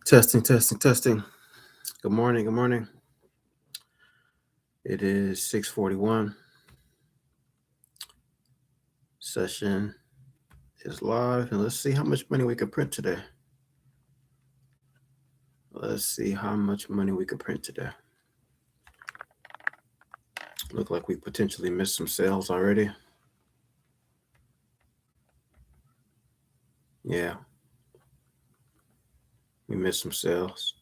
Testing, testing, testing. Good morning, good morning. It is 6:41. Session is live, and let's see how much money we can print today. Let's see how much money we can print today. Look like we potentially missed some sales already. Yeah, we missed some sales.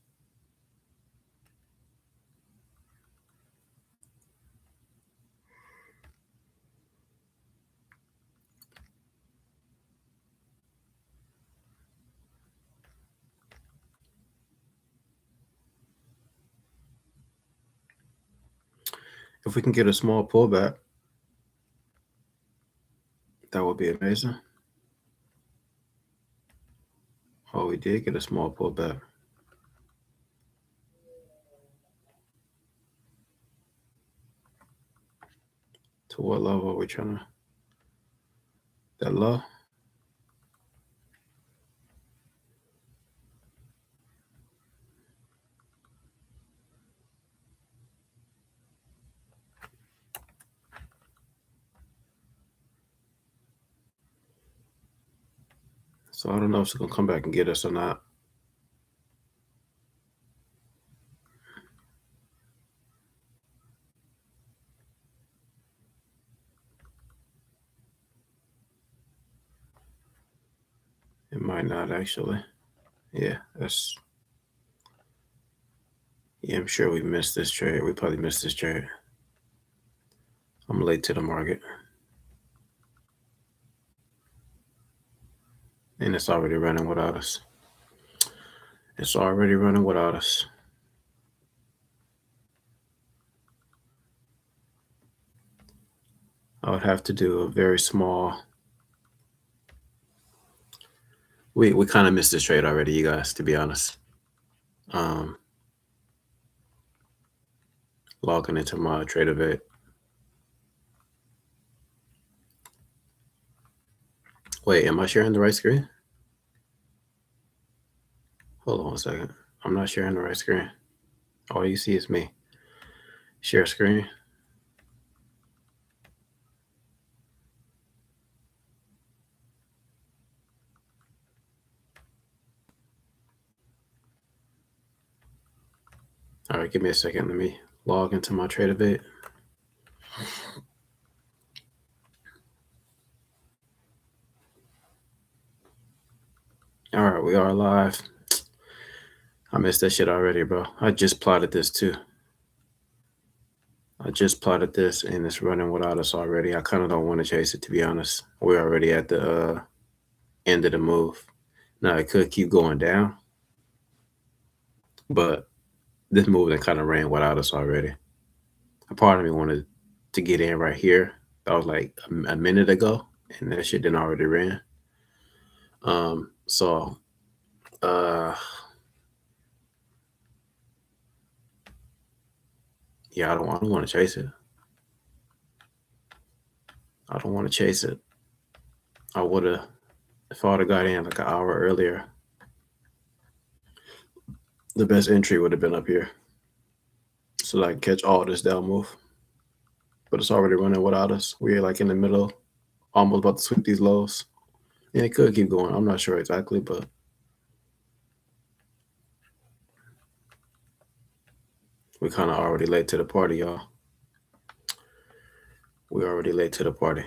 If we can get a small pullback, that would be amazing. Oh, we did get a small pullback. To what level are we trying to? That low? So I don't know if it's gonna come back and get us or not. It might not actually. Yeah, I'm sure we missed this trade. We probably missed this trade. I'm late to the market. And it's already running without us. It's already running without us. I would have to do a very small. We kind of missed this trade already, you guys, to be honest. Logging into my trade of it. Wait, am I sharing the right screen? Hold on a second. I'm not sharing the right screen. All you see is me. Share screen. All right, give me a second. Let me log into my trade of it. All right, we are live. I missed that shit already, bro. I just plotted this too. I just plotted this and it's running without us already. I kind of don't want to chase it, to be honest. We're already at the end of the move. Now, it could keep going down, but this move that kind of ran without us already. A part of me wanted to get in right here. That was like a minute ago, and that shit didn't already ran. So, yeah, I don't want to chase it. I don't want to chase it. I would have, if I would have got in like an hour earlier, the best entry would have been up here, so that I can catch all this down move. But it's already running without us. We're like in the middle, almost about to sweep these lows. And it could keep going. I'm not sure exactly, but we're kind of already late to the party, y'all. We're already late to the party.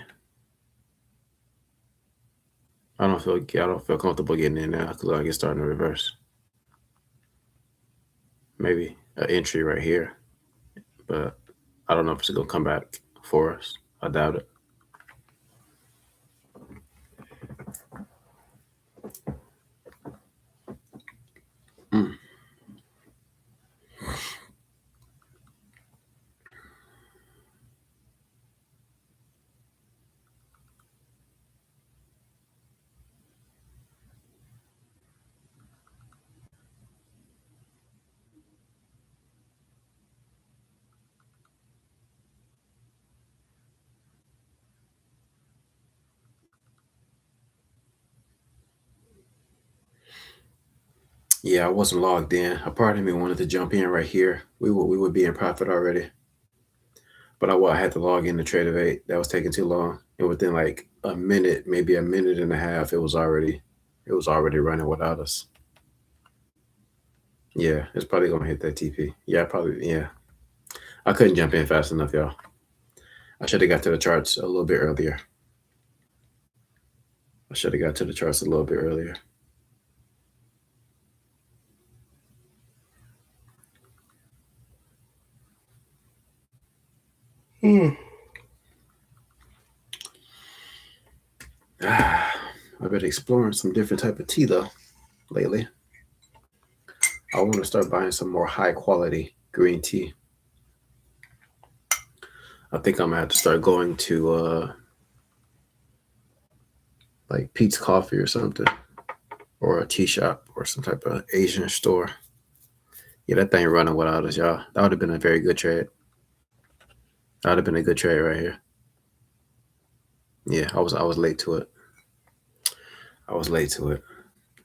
I don't feel comfortable getting in now because I get starting to reverse. Maybe an entry right here, but I don't know if it's gonna come back for us. I doubt it. Mm. Yeah, I wasn't logged in. A part of me wanted to jump in right here. We would be in profit already, but I had to log in to Tradeovate. That was taking too long, and within like a minute, maybe a minute and a half, it was already running without us. Yeah, it's probably gonna hit that TP. Yeah, probably. Yeah, I couldn't jump in fast enough, y'all. I should have got to the charts a little bit earlier. I should have got to the charts a little bit earlier. Hmm. I've been exploring some different type of tea though lately. I want to start buying some more high quality green tea. I think I'm gonna have to start going to like Pete's Coffee or something, or a tea shop or some type of Asian store. Yeah, that thing running without us, y'all. That would have been a very good trade. That would have been a good trade right here. Yeah, I was late to it. I was late to it,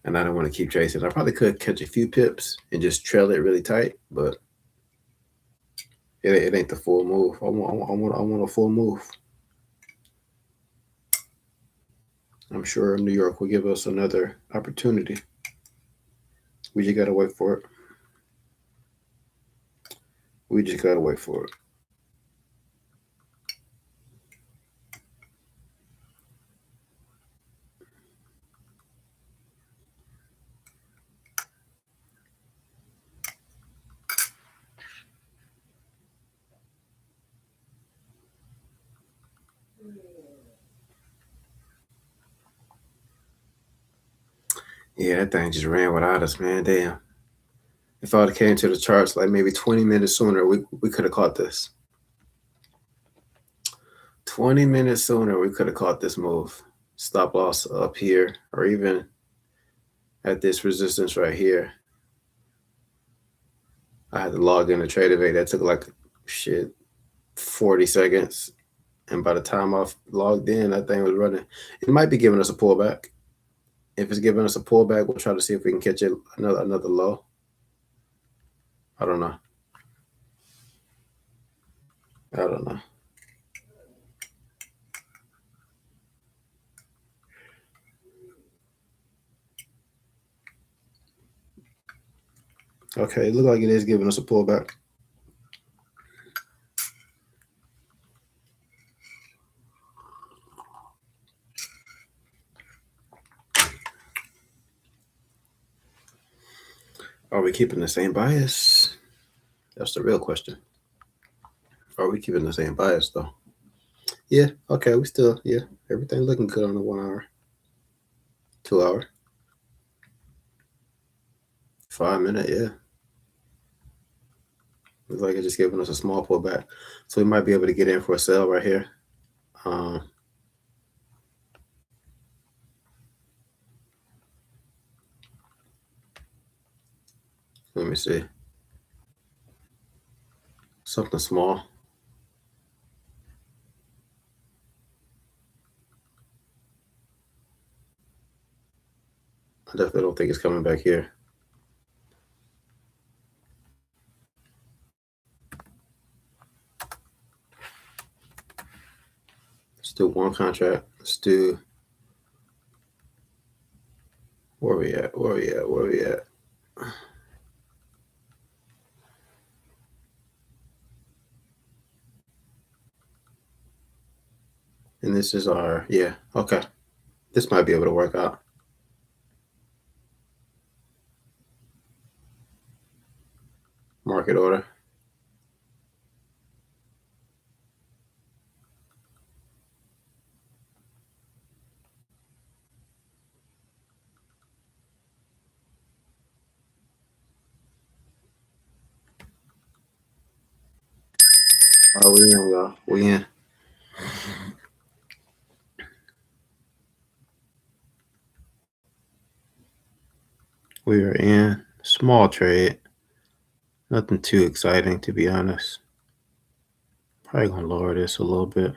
and I didn't want to keep chasing. I probably could catch a few pips and just trail it really tight, but it ain't the full move. I want a full move. I'm sure New York will give us another opportunity. We just gotta wait for it. We just gotta wait for it. Yeah, that thing just ran without us, man. Damn. If I would have came to the charts like maybe 20 minutes sooner, we could have caught this. 20 minutes sooner, we could have caught this move. Stop loss up here, or even at this resistance right here. I had to log in to Tradeovate. That took like shit 40 seconds. And by the time I logged in, that thing was running. It might be giving us a pullback. If it's giving us a pullback, we'll try to see if we can catch it another low. I don't know. I don't know. Okay, it looks like it is giving us a pullback. Are we keeping the same bias? That's the real question. Are we keeping the same bias though? Yeah. Okay. We still. Yeah. Everything looking good on the 1 hour, 2 hour, 5 minute. Yeah. Looks like it's just giving us a small pullback, so we might be able to get in for a sell right here. Um, Let me see. Something small. I definitely don't think it's coming back here. Let's do one contract. Let's do. Where we at? Where we at? Where we at? And this is our, yeah, okay. This might be able to work out. Market order. Oh, we in, y'all. We in. We are in. Small trade. Nothing too exciting, to be honest. Probably gonna lower this a little bit.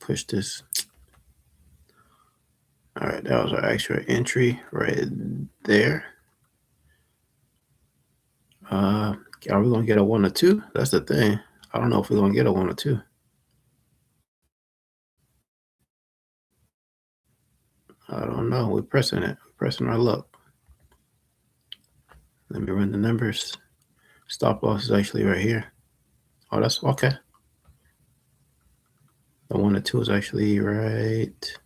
push this. All right, that was our actual entry right there. Are we gonna get a 1 or 2? That's the thing. I don't know if we're gonna get a 1 or 2. I don't know. We're pressing it. We're pressing our luck. Let me run the numbers. Stop loss is actually right here. Oh, that's okay. The 1 or 2 is actually right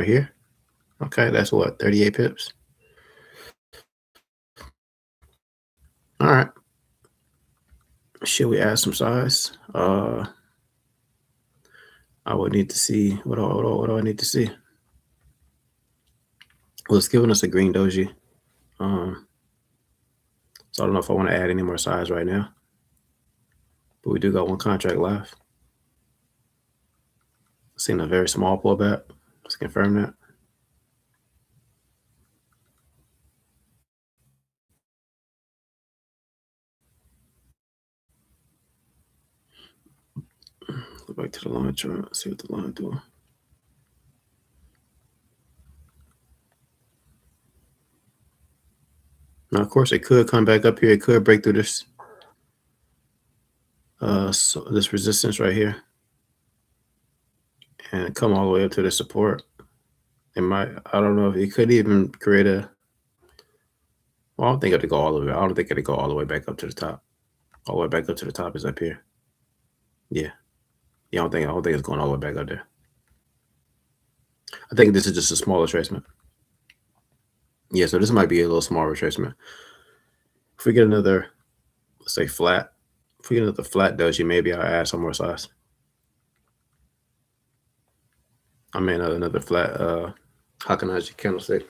here. Okay, that's what, 38 pips. All right. Should we add some size? I would need to see what do I need to see? Well, it's giving us a green doji. So I don't know if I want to add any more size right now. But we do got one contract left. Seen a very small pullback. Let's confirm that. Go back to the line chart. See what the line doing. Now, of course, it could come back up here. It could break through this this resistance right here and come all the way up to the support. It might. I don't know if it could even create a. Well, I don't think it'll go all the way. I don't think it'll go all the way back up to the top. All the way back up to the top is up here. Yeah. Yeah, I don't think it's going all the way back up there. I think this is just a small retracement. Yeah, so this might be a little small retracement. If we get another, let's say flat, if we get another flat doji, maybe I'll add some more size. I mean, another flat Hakanaji candlestick.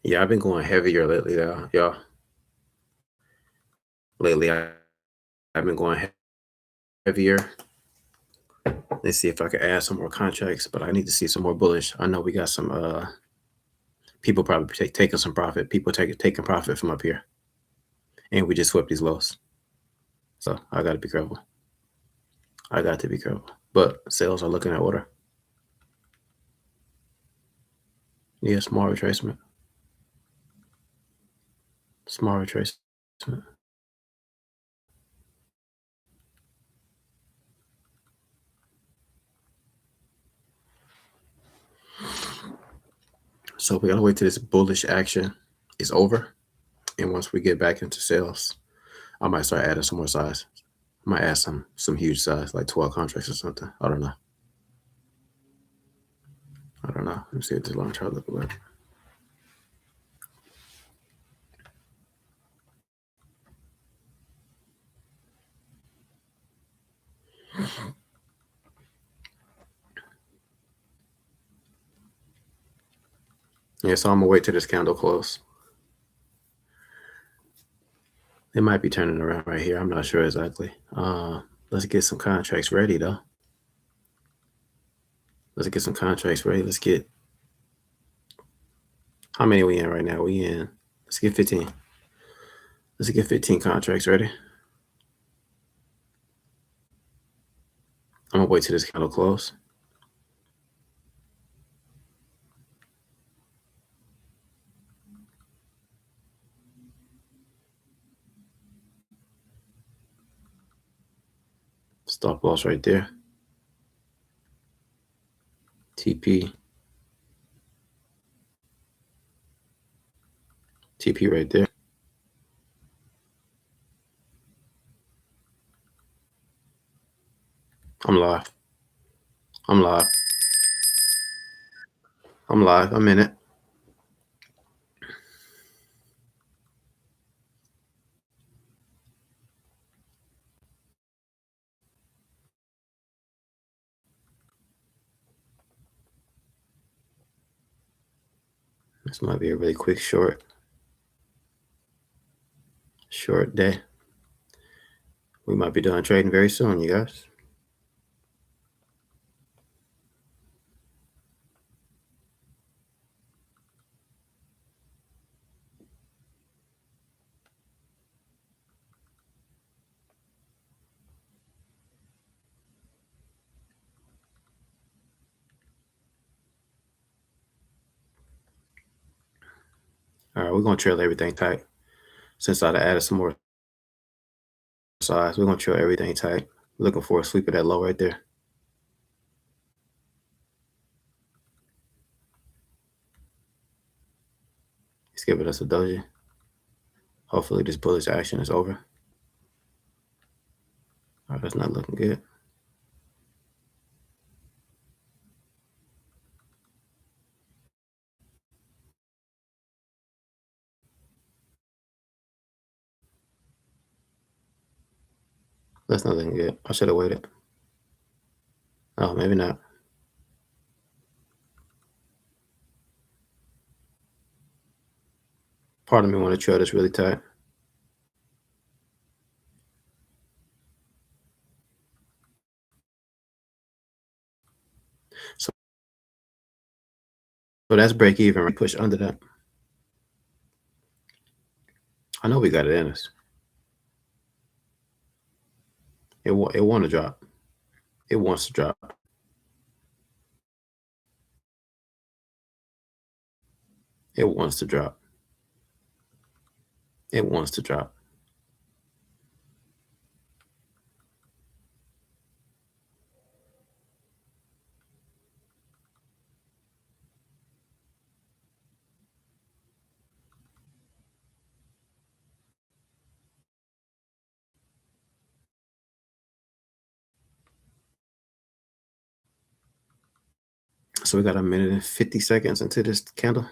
Yeah, I've been going heavier lately, though, y'all. Lately, I've been going heavier. Let's see if I can add some more contracts, but I need to see some more bullish. I know we got some people probably taking some profit. People taking profit from up here, and we just swept these lows. So I got to be careful. I got to be careful. But sales are looking at order. Yeah, small retracement. Small retracement. So we gotta wait till this bullish action is over. And once we get back into sales, I might start adding some more size. I might add some huge size, like 12 contracts or something. I don't know. Let me see what this long chart look like. Yeah, so I'm gonna wait till this candle close. It might be turning around right here. I'm not sure exactly. Let's get some contracts ready though. Let's get some contracts ready. Let's get, how many are we in right now? Let's get 15. Let's get 15 contracts ready. I'm gonna wait till this candle close. Stop loss right there. TP right there. I'm live. I'm live. I'm in it. This might be a really quick short day. We might be done trading very soon, you guys. right, we're gonna trail everything tight. Since I added some more size, we're gonna trail everything tight. Looking for a sweep of that low right there. It's giving us a doji. Hopefully this bullish action is over. All right, that's not looking good. That's not looking good. I should have waited. Oh, maybe not. Part of me want to trail this really tight. So that's break even. Right? Push under that. I know we got it in us. It want to drop. It wants to drop. It wants to drop. It wants to drop. So we got a minute and 50 seconds into this candle.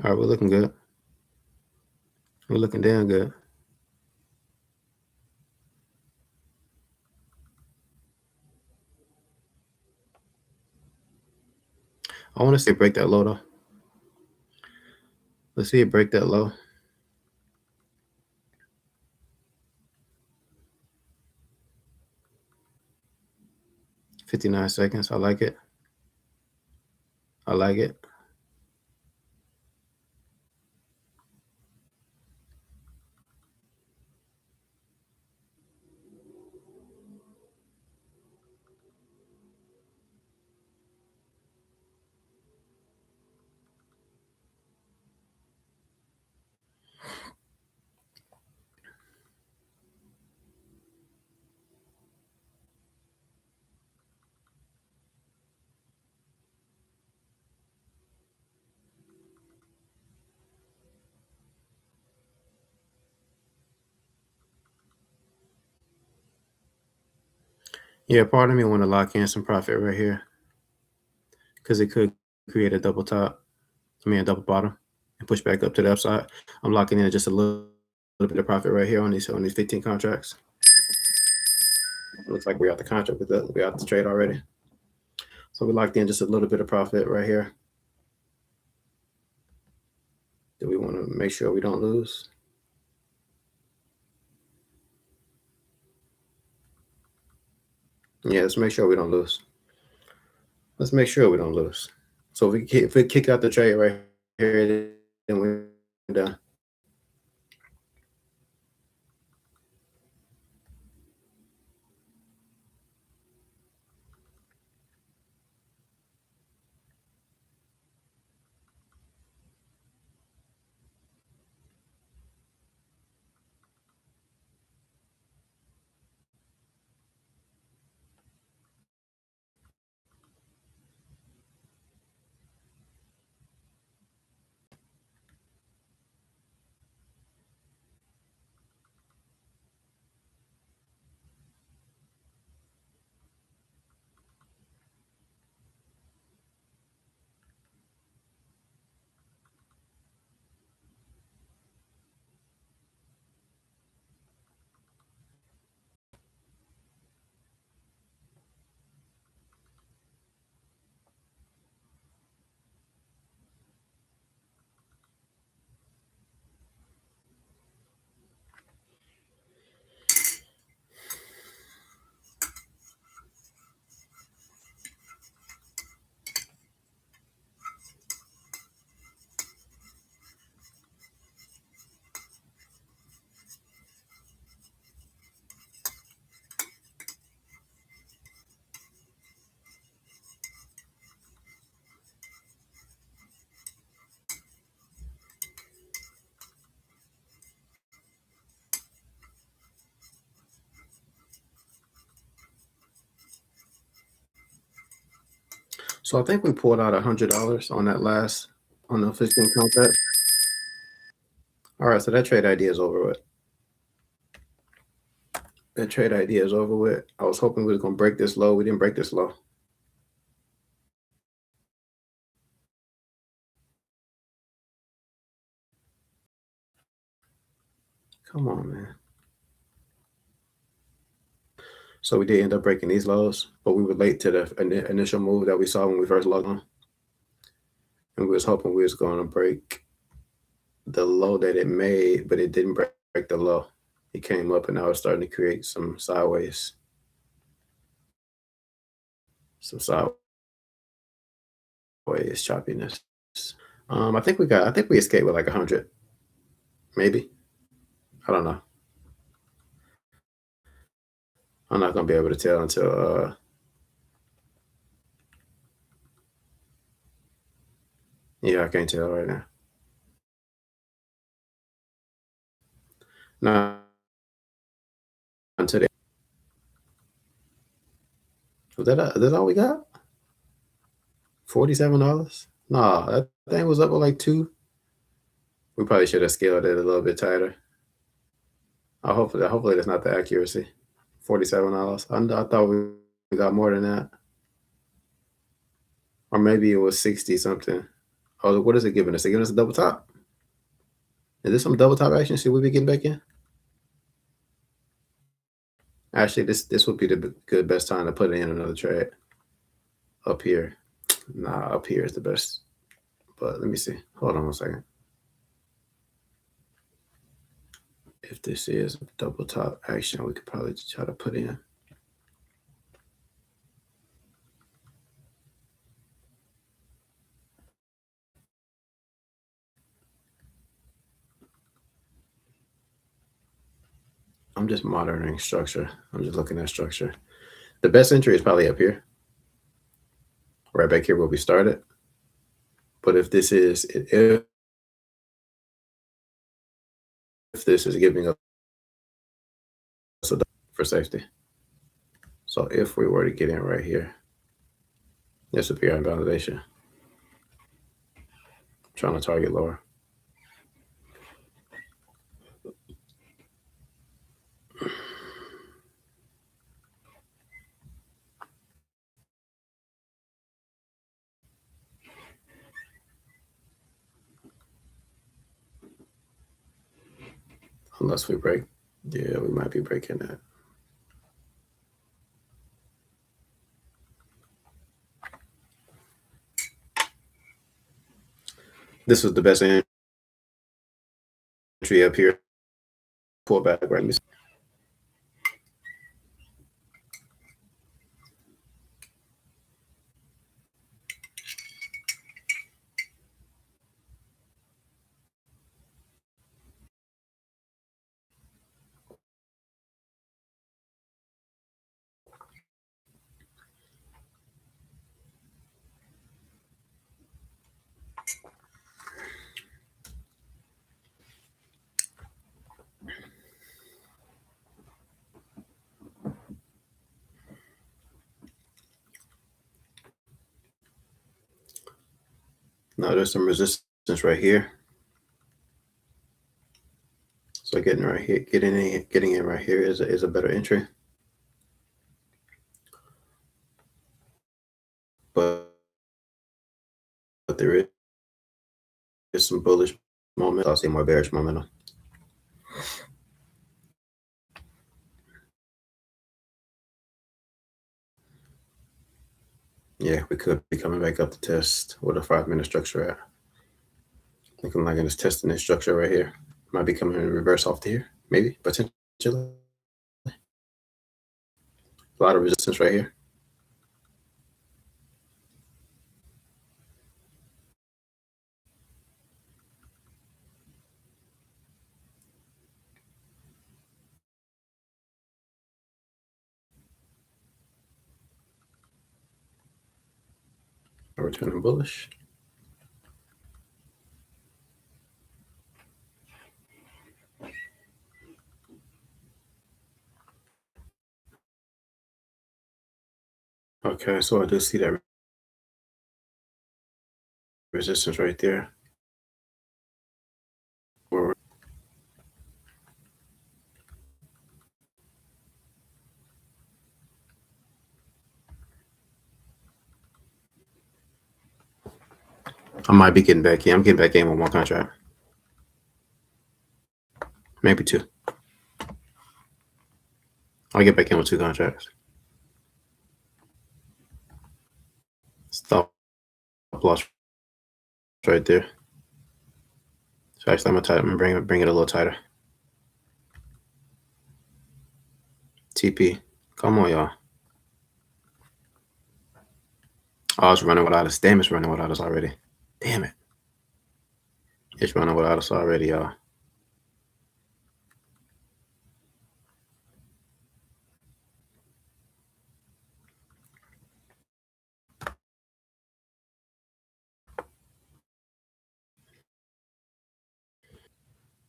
All right, we're looking good. We're looking damn good. I want to see it break that low though. Let's see it break that low. $59. I like it. I like it. Yeah, part of me want to lock in some profit right here because it could create a double top. I mean, a double bottom and push back up to the upside. I'm locking in just a little bit of profit right here on these 15 contracts. It looks like we're out the contract with that. We're out the trade already. So we locked in just a little bit of profit right here. Do we want to make sure we don't lose? Yeah, let's make sure we don't lose. Let's make sure we don't lose. So if we kick out the trade right here, then we're done. So I think we pulled out $100 on that last on the 15 contract. All right, so that trade idea is over with. That trade idea is over with. I was hoping we was gonna break this low. We didn't break this low. Come on, man. So we did end up breaking these lows, but we were late to the initial move that we saw when we first logged on, and we was hoping we was going to break the low that it made, but it didn't break the low. It came up, and now it's starting to create some sideways choppiness. I think we escaped with like 100, maybe. I don't know. I'm not gonna be able to tell until yeah, I can't tell right now. Not until they, that's all we got? $47? Nah, that thing was up with like two. We probably should have scaled it a little bit tighter. Hopefully that's not the accuracy. $47. I thought we got more than that. Or maybe it was 60 something. Oh, what is it giving us? It giving us a double top? Is this some double top action? Should we be getting back in? Actually, this would be the good best time to put in another trade. Up here. Nah, up here is the best. But let me see. Hold on one second. If this is a double top action, we could probably try to put in. I'm just monitoring structure. I'm just looking at structure. The best entry is probably up here. Right back here where we started. But if this is giving us a for safety. So if we were to get in right here, this would be our invalidation. Trying to target lower. Unless we break. Yeah, we might be breaking that. This was the best entry up here. Pull back right. Now there's some resistance right here. So getting in right here is a better entry. But there is some bullish moment. I'll see more bearish momentum. Yeah, we could be coming back up to test what a 5-minute structure at. Looking like it's testing this structure right here. Might be coming in reverse off to here, maybe, potentially. A lot of resistance right here. Returning bullish. Okay, so I do see that resistance right there. I might be getting back in. I'm getting back in with one contract. Maybe two. I'll get back in with two contracts. Stop loss right there. So actually, I'm gonna bring it a little tighter. TP, come on, y'all. Oh, it's running without us. Damn, it's running without us already. Damn it. It's running without us already, y'all.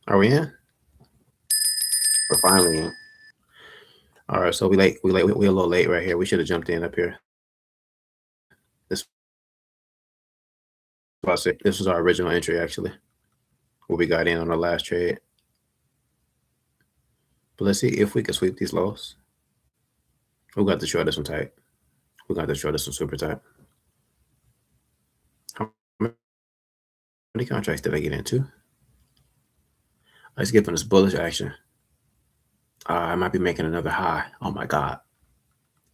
Are we in? We're finally in. All right, so we late. We a little late right here. We should have jumped in up here. This was our original entry actually, where we got in on the last trade. But let's see if we can sweep these lows. We got to short this one tight. We got to short this one super tight. How many contracts did I get into? Let's get from this bullish action. I might be making another high. Oh my God.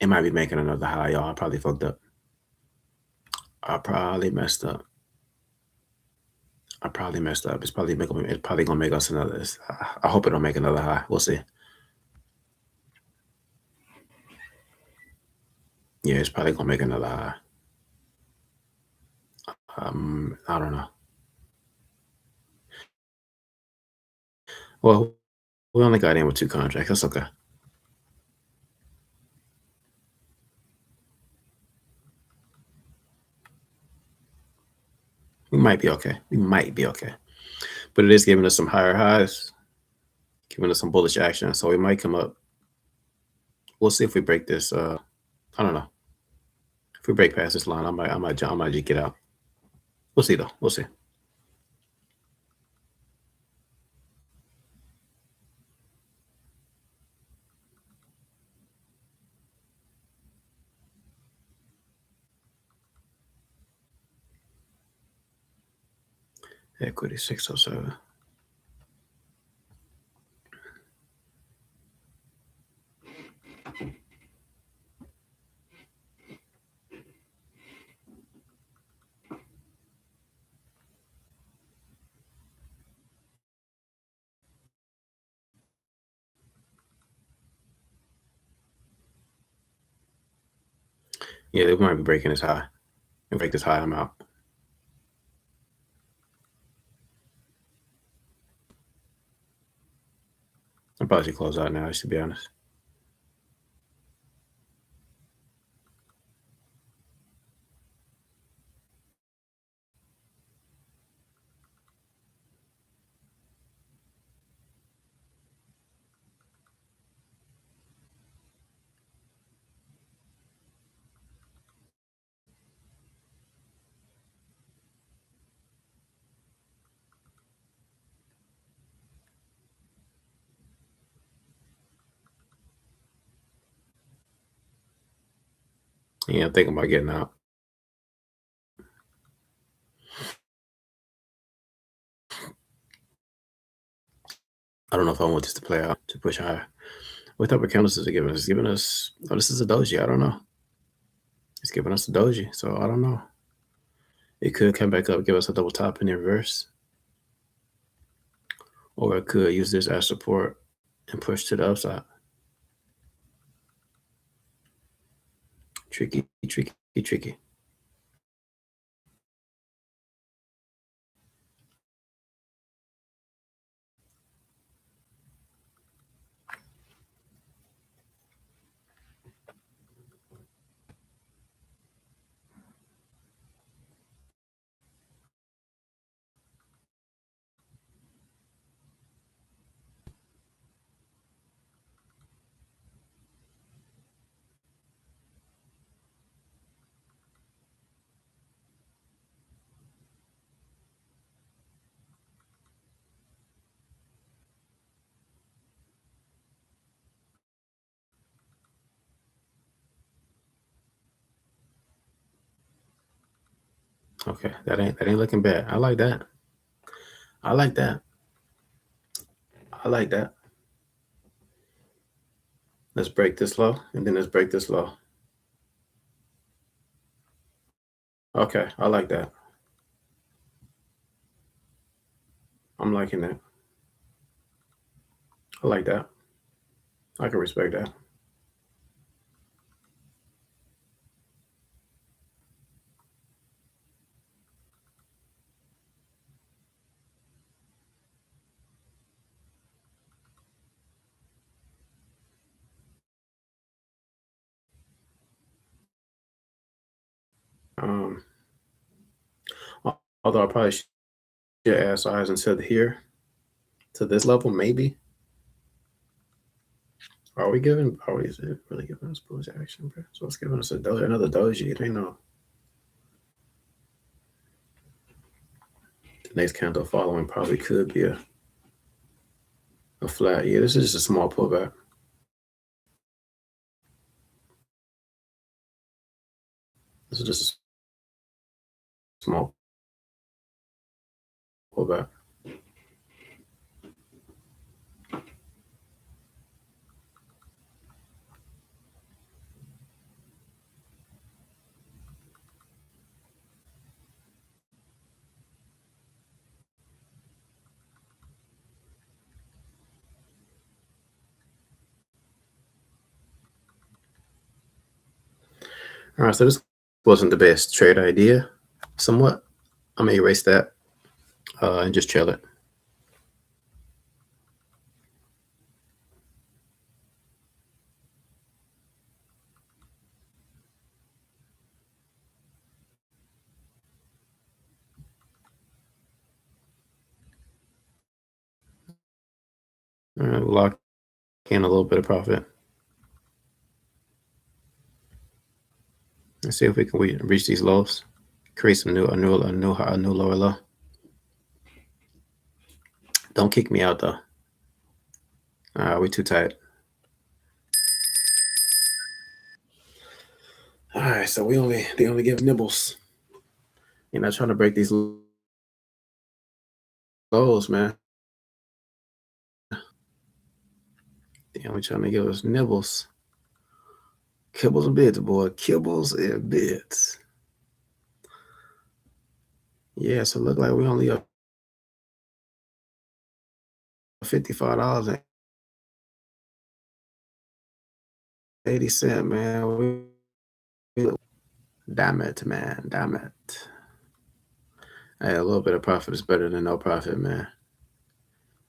It might be making another high, y'all. I probably fucked up. I probably messed up. It's probably gonna make us another. I hope it don't make another high. We'll see. Yeah, it's probably gonna make another high. I don't know. Well, we only got in with two contracts. That's okay. We might be okay. But it is giving us some higher highs, giving us some bullish action. So we might come up. We'll see if we break this. I don't know. If we break past this line, I might just get out. We'll see though. We'll see. Equity 607. Yeah, they might be breaking this high. If break this high, I'm out. I'll probably close out now, to be honest. Yeah, I'm thinking about getting out. I don't know if I want this to play out to push higher. What type of candles is it giving us? It's giving us, oh, this is a doji. I don't know. It's giving us a doji, so I don't know. It could come back up, give us a double top in the reverse. Or it could use this as support and push to the upside. Tricky, tricky, tricky. Okay, that ain't looking bad. I like that. I like that. I like that. Let's break this low, and then let's break this low. Okay, I like that. I'm liking that. I like that. I can respect that. Um, Although I probably should add size instead of here to this level, maybe. Are we giving? Are we? Is it really giving us bullish action, bro? So it's giving us another doji. It ain't no. The next candle following probably could be a flat. Yeah, this is just a small pullback. This is just a small pullback. All right, so this wasn't the best trade idea. Somewhat. I'm gonna erase that and just chill it. All right, lock in a little bit of profit. Let's see if we can reach these lows, create some a new lower low. Don't kick me out though. We too tight. All right, so they only give nibbles. You're not trying to break these lows, man. They only trying to give us nibbles. Kibbles and bits, boy. Kibbles and bits. Yeah, so look like we only up $55.80, man. Damn it, man. Damn it. Hey, a little bit of profit is better than no profit, man.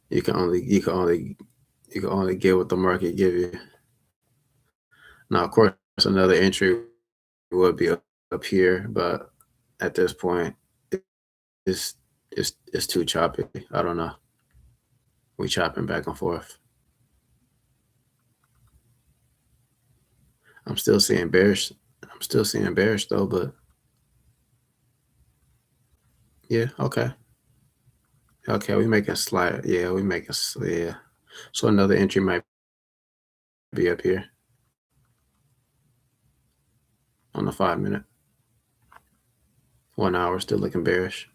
You can only get what the market give you. Now, of course, another entry would be up here, but at this point, it's it's too choppy. I don't know. We chopping back and forth. I'm still seeing bearish. I'm still seeing bearish though, but yeah, okay. Okay, we make a slide. Yeah, we make a yeah. So another entry might be up here on the 5 minute. 1 hour still looking bearish.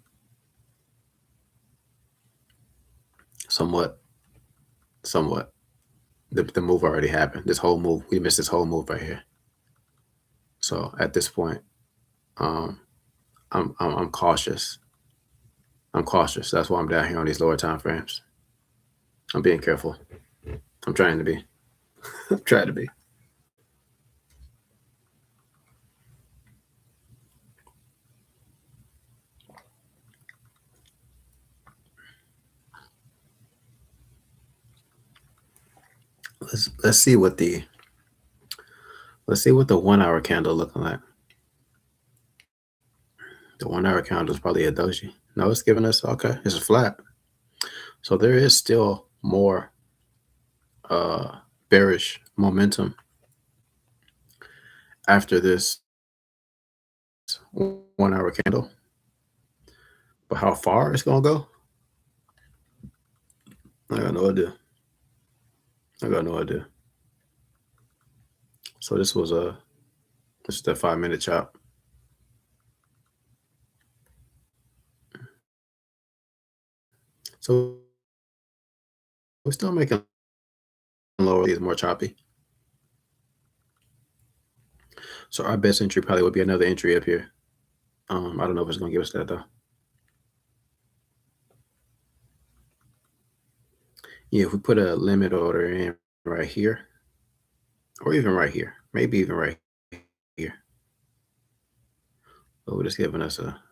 Somewhat. Somewhat. The move already happened. This whole move, we missed this whole move right here. So at this point, um, I'm cautious. I'm cautious. That's why I'm down here on these lower time frames. I'm being careful. I'm trying to be. I'm trying to be. Let's see what the 1 hour candle looking like. The 1 hour candle is probably a doji. No, it's giving us okay. It's a flat. So there is still more bearish momentum after this 1 hour candle. But how far it's gonna go, I got no idea. I got no idea. So this is the 5 minute chop. So we're still making lower. Is more choppy. So our best entry probably would be another entry up here. I don't know if it's gonna give us that though. Yeah, if we put a limit order in right here, or even right here, maybe even right here. Oh, it's giving us a.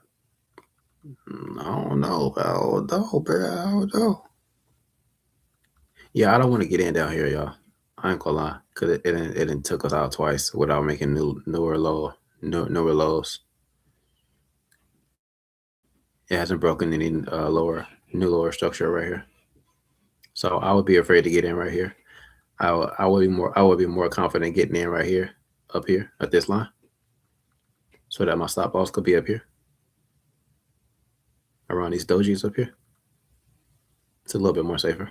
I don't know. I don't know, bro. I don't know. Yeah, I don't want to get in down here, y'all. I ain't gonna lie, cause it done took us out twice without making newer lows. It hasn't broken any lower structure right here. So I would be afraid to get in right here. I would be more confident getting in right here, up here at this line, so that my stop loss could be up here around these dojis up here. It's a little bit more safer,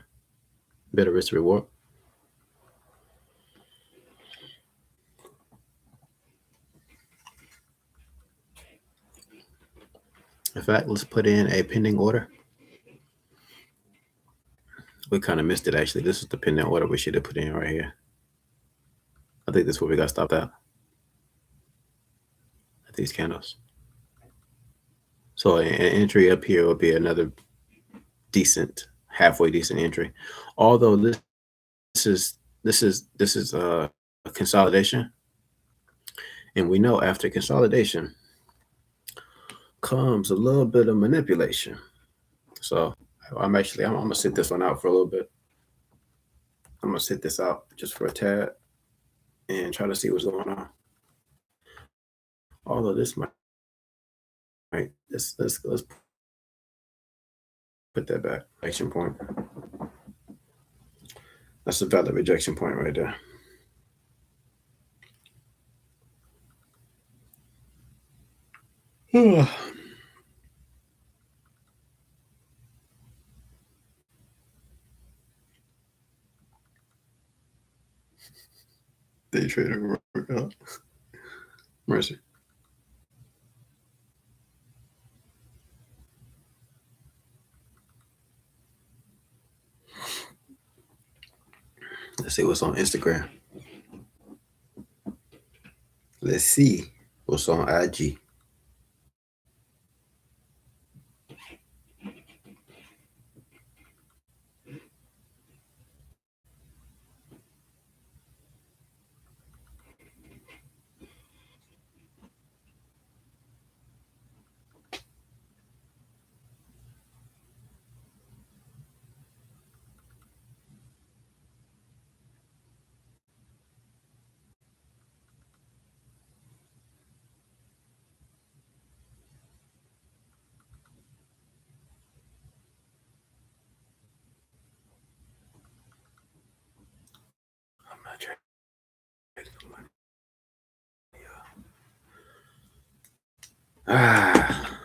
better risk to reward. In fact, let's put in a pending order. We kind of missed it actually. This is the pending order we should have put in right here. I think this is where we got stopped out at these candles. So an entry up here will be another halfway decent entry. Although this is a consolidation, and we know after consolidation comes a little bit of manipulation. So I'm gonna sit this one out for a little bit. I'm gonna sit this out just for a tad and try to see what's going on. Although this might let's put that back. Rejection point. That's a valid rejection point right there. Day trader workout. Mercy. Let's see what's on Instagram. Let's see what's on IG. I'm not trading money. Ah.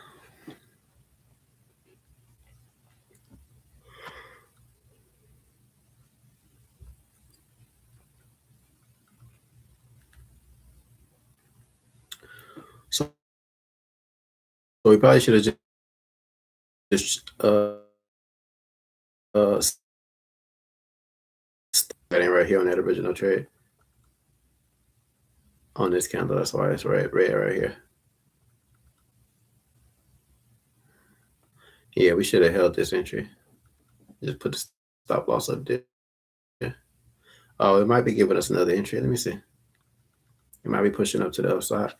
So we probably should have just uh starting right here on that original trade on this candle. That's why it's red right here. Yeah, we should have held this entry. Just put the stop loss up there. Oh, it might be giving us another entry. Let me see. It might be pushing up to the upside.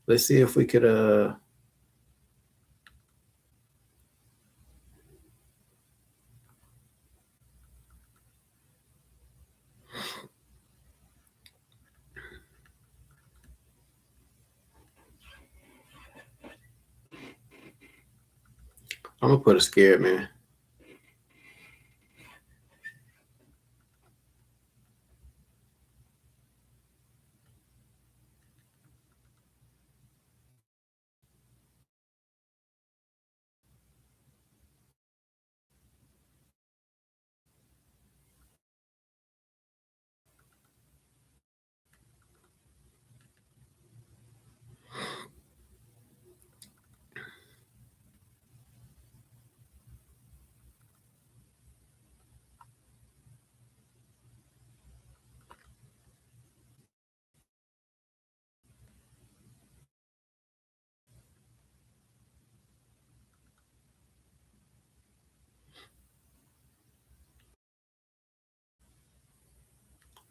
Let's see if we could I'm gonna put a scared man.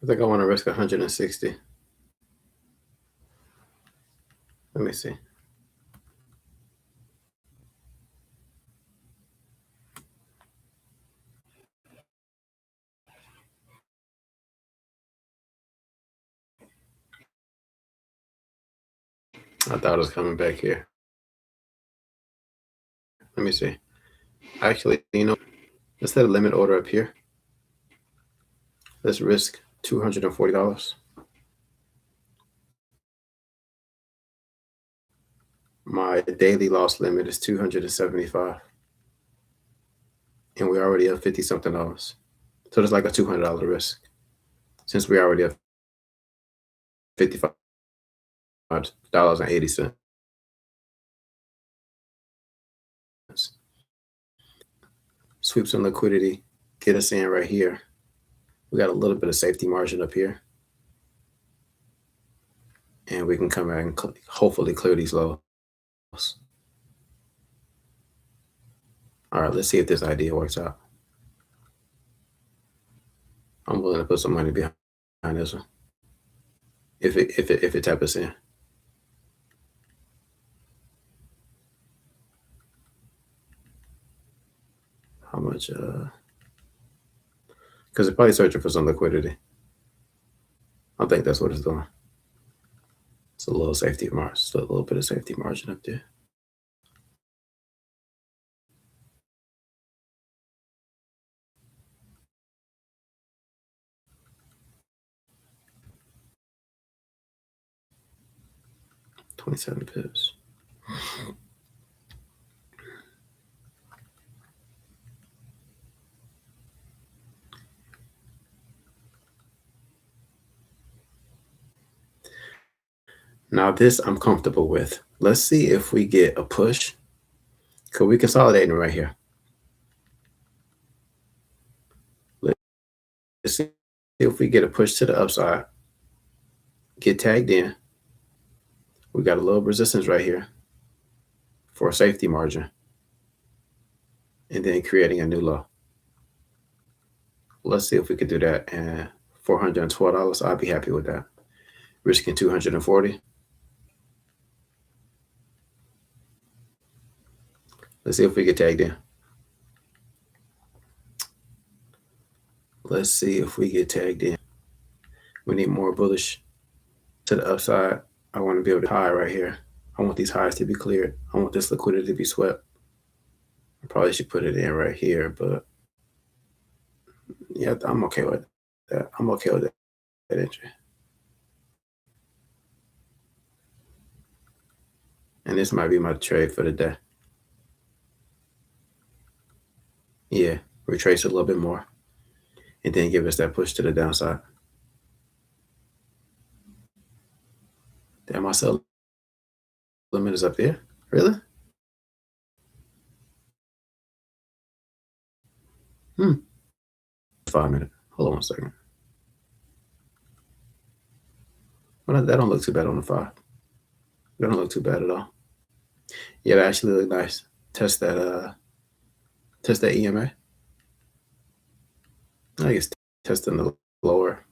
I think I want to risk 160. Let me see. I thought it was coming back here. Let me see. Actually, let's set a limit order up here. Let's risk $240. My daily loss limit is 275, and we already have 50 something dollars. So it's like a $200 risk since we already have $55.80. Sweep some liquidity, get us in right here. We got a little bit of safety margin up here, and we can come out and hopefully clear these lows. All right, let's see if this idea works out. I'm willing to put some money behind this one if it tap us in. How much? Because it's probably searching for some liquidity. I think that's what it's doing. It's a little safety margin, still a little bit of safety margin up there. $27 pips. Now this I'm comfortable with. Let's see if we get a push. Because we consolidating right here. Let's see if we get a push to the upside. Get tagged in. We got a little resistance right here for a safety margin. And then creating a new low. Let's see if we could do that. And $412, I'd be happy with that. Risking 240. Let's see if we get tagged in. Let's see if we get tagged in. We need more bullish to the upside. I want to be able to high right here. I want these highs to be cleared. I want this liquidity to be swept. I probably should put it in right here, but yeah, I'm okay with that. I'm okay with that entry. And this might be my trade for the day. Yeah, retrace a little bit more and then give us that push to the downside. Damn, my sell limit is up there. Really? 5 minutes. Hold on 1 second. Well, that don't look too bad on the 5. That don't look too bad at all. Yeah, that actually look nice. Test that EMA. I guess testing the lower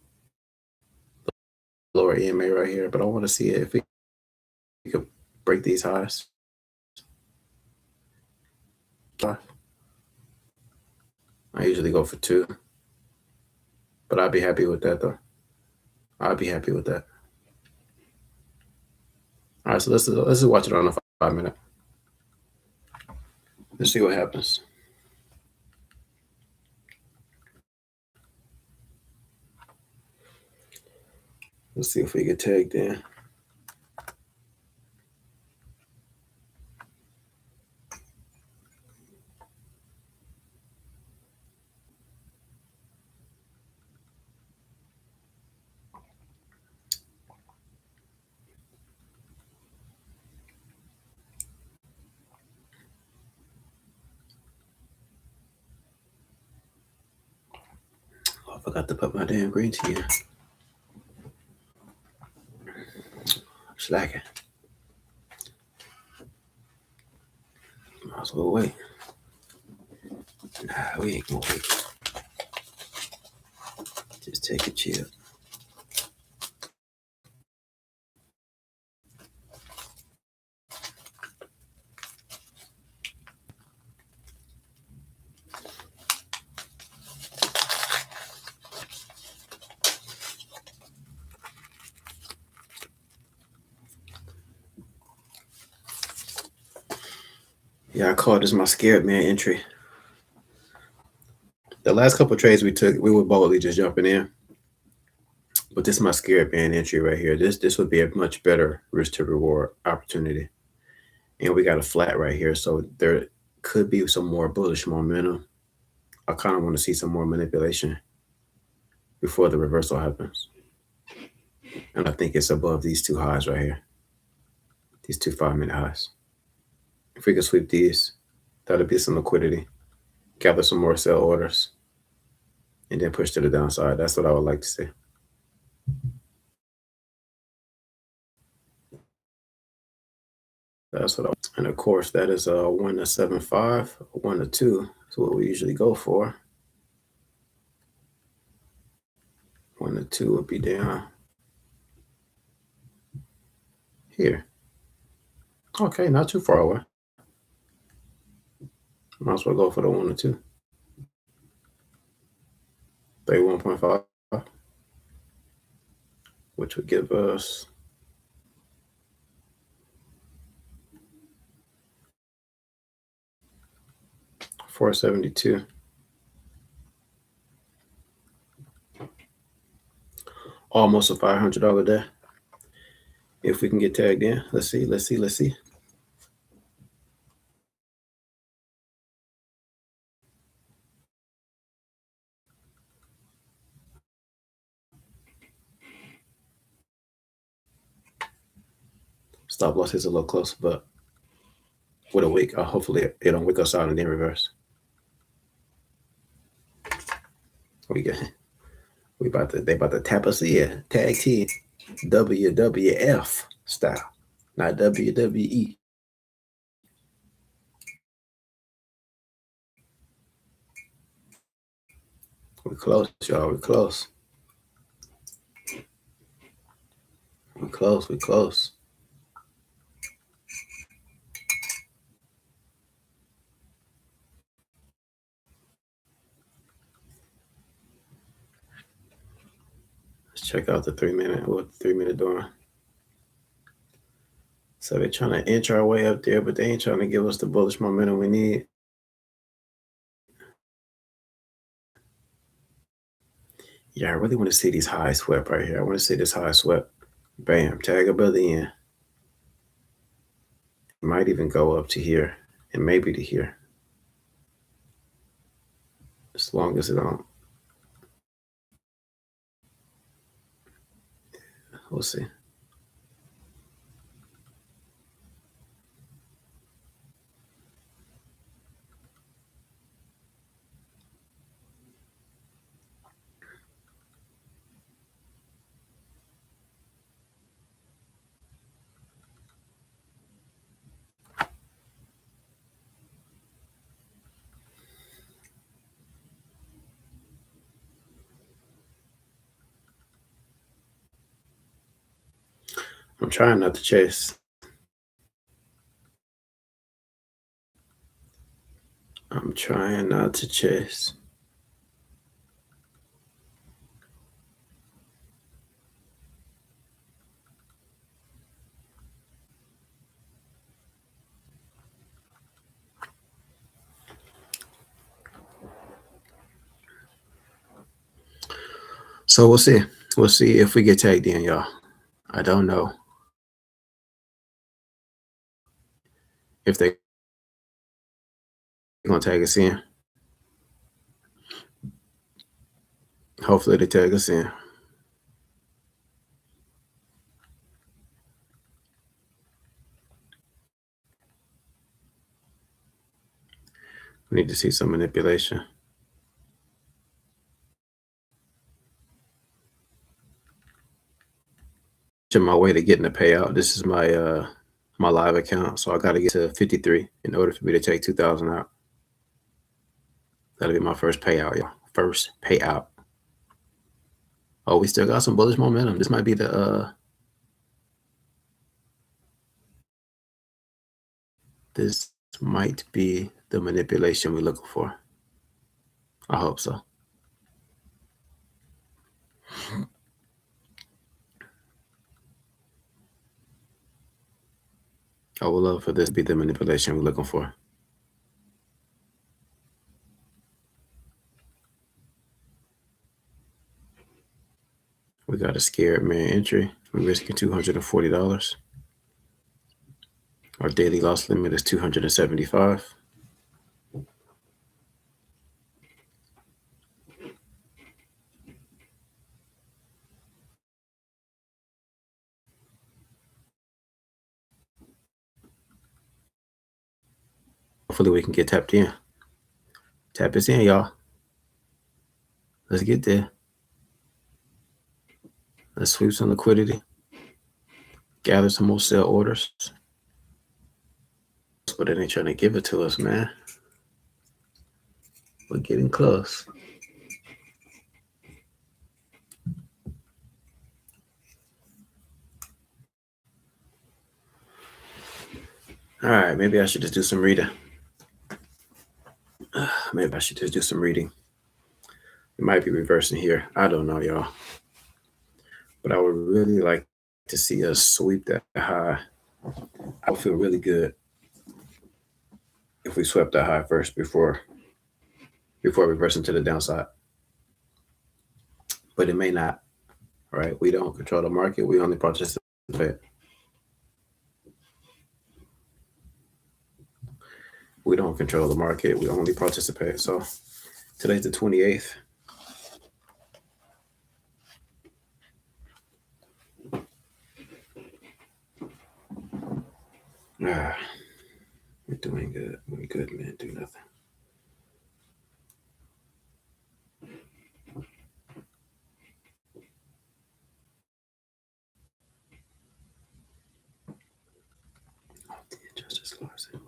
EMA right here, but I want to see if we could break these highs. 5. I usually go for 2, but I'd be happy with that though. I'd be happy with that. All right, so let's just watch it on a 5 minute. Let's see what happens. Let's see if we get tagged in. Oh, I forgot to put my damn green tea in. Slacking. Might as well wait. Nah, we ain't gonna wait. Just take a chill. Yeah, I call this my scared man entry. The last couple of trades we took, we were boldly just jumping in. But this is my scared man entry right here. This would be a much better risk to reward opportunity. And we got a flat right here. So there could be some more bullish momentum. I kind of want to see some more manipulation before the reversal happens. And I think it's above these two highs right here. These two 5-minute highs. If we could sweep these, that'll be some liquidity. Gather some more sell orders. And then push to the downside. That's what I would like to see. That's what and of course that is a 1 to 7.5, 1 to 2 is what we usually go for. 1 to 2 would be down here. Okay, not too far away. Might as well go for the 1 to 2. 31.5, which would give us $472. Almost a $500 day. If we can get tagged in, let's see. Stop loss is a little close, but with a wick, hopefully it don't wick us out and then reverse. They about to tap us in. Tag team, WWF style, not WWE. We're close, y'all. We're close. We're close. We're close. Let's check out the 3-minute. What the 3-minute doing? So they're trying to inch our way up there, but they ain't trying to give us the bullish momentum we need. Yeah, I really want to see these high swept right here. I want to see this high swept. Bam, tag above the end. It might even go up to here and maybe to here. As long as it don't. We'll see. I'm trying not to chase. I'm trying not to chase. So we'll see. We'll see if we get tagged in, y'all. I don't know if they're gonna tag us in. Hopefully they tag us in. We need to see some manipulation. On my way to getting a payout. This is my my live account, so I got to get to 53 in order for me to take 2,000 out. That'll be my first payout, y'all. First payout. Oh, we still got some bullish momentum. This might be the this might be the manipulation we're looking for. I hope so. I would love for this to be the manipulation we're looking for. We got a scared man entry. We're risking $240. Our daily loss limit is 275. Hopefully we can get tapped in. Tap us in, y'all. Let's get there. Let's sweep some liquidity. Gather some more sell orders. But it ain't trying to give it to us, man. We're getting close. All right, maybe I should just do some reading. Maybe I should just do some reading. It might be reversing here. I don't know, y'all. But I would really like to see us sweep that high. I would feel really good if we swept that high first before reversing to the downside. But it may not, right? We don't control the market. We only participate. We don't control the market. We only participate. So today's the 28th. We're doing good. We're good, man. Do nothing. Justice Larson.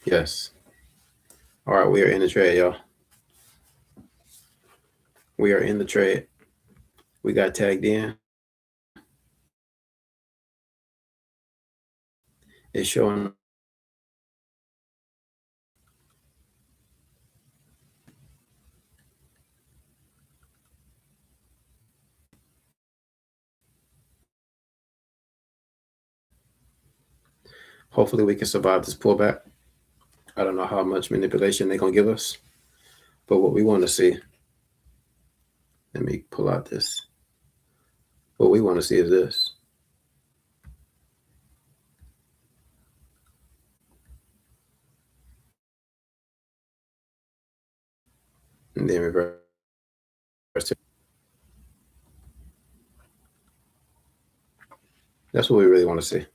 Yes. All right, we are in the trade, y'all. We are in the trade. We got tagged in. It's showing. Hopefully we can survive this pullback. I don't know how much manipulation they're going to give us. But what we want to see, let me pull out this. What we want to see is this. And then reverse. That's what we really want to see.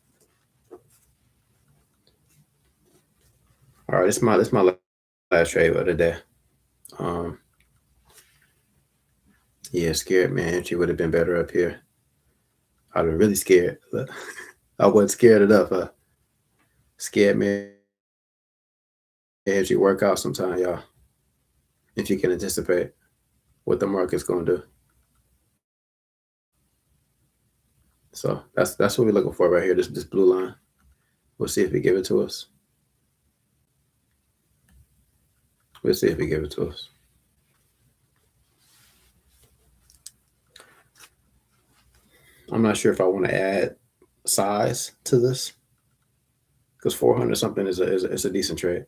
All right, this is my last trade of the day. Yeah, scared man entry would have been better up here. I'd been really scared. I wasn't scared enough. Scared man entry work out sometime, y'all. If you can anticipate what the market's going to do. So that's what we're looking for right here. This blue line. We'll see if he give it to us. We'll see if he give it to us. I'm not sure if I want to add size to this because 400 something is a decent trade.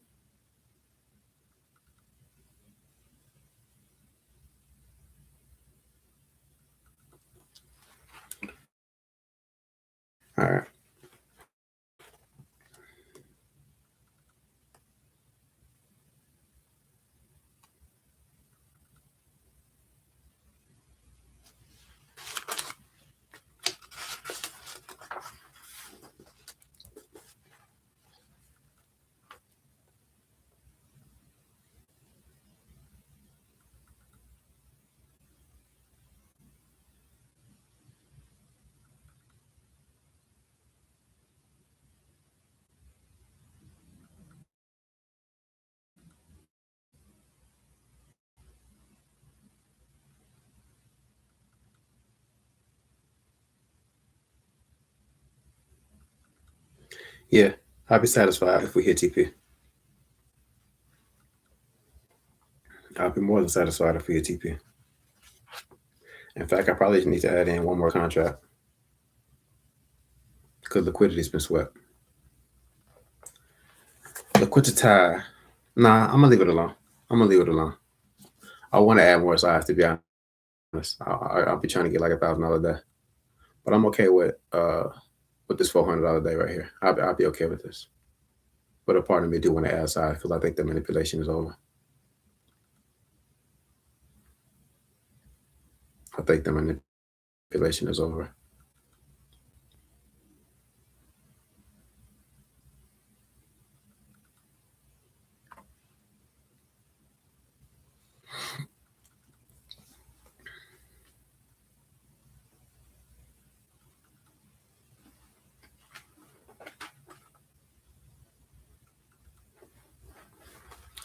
All right. Yeah, I'd be satisfied if we hit TP. I'd be more than satisfied if we hit TP. In fact, I probably need to add in one more contract because liquidity's been swept. Liquidity. Nah, I'm gonna leave it alone. I'm gonna leave it alone. I want to add more size, to be honest. I'll be trying to get like $1,000 a day, but I'm okay with this $400 a day right here. I'll be okay with this. But a part of me do want to add size because I think the manipulation is over. I think the manipulation is over.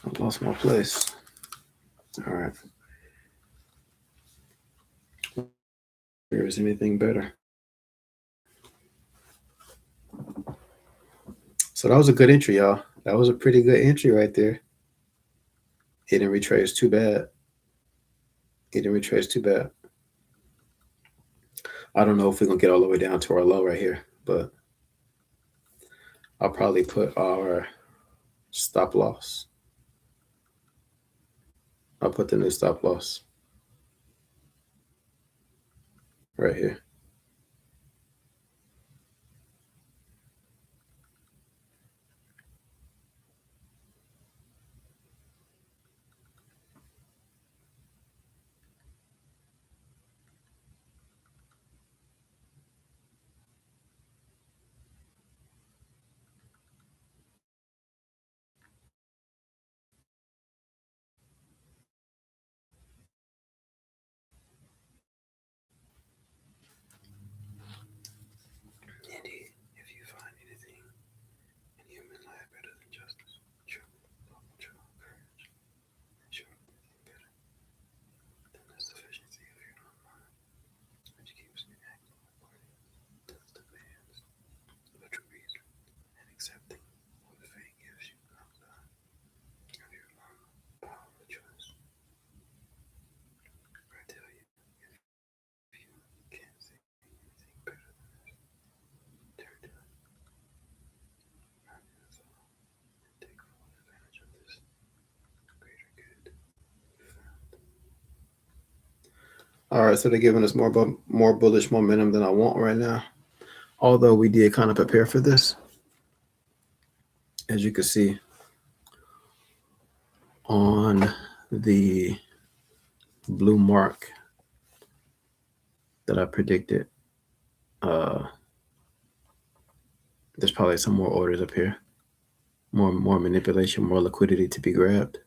I lost my place. All right. There is anything better. So that was a good entry, y'all. That was a pretty good entry right there. It didn't retrace too bad. It didn't retrace too bad. I don't know if we're gonna get all the way down to our low right here, but I'll probably put our stop loss. I'll put the new stop loss right here. Indeed, if you find anything in human life better than justice, truth, love, true courage, and sure anything better than the sufficiency of your own mind, which keeps me acting according to the demands of a true reason, and accepting what fate gives you outside of your own power of choice. I tell you, if you can't see anything better than this, turn to it. I mean, that's all. And take full advantage of this greater good you found. All right, so they're giving us more bullish momentum than I want right now. Although we did kind of prepare for this, as you can see on the blue mark that I predicted. There's probably some more orders up here, more manipulation, more liquidity to be grabbed.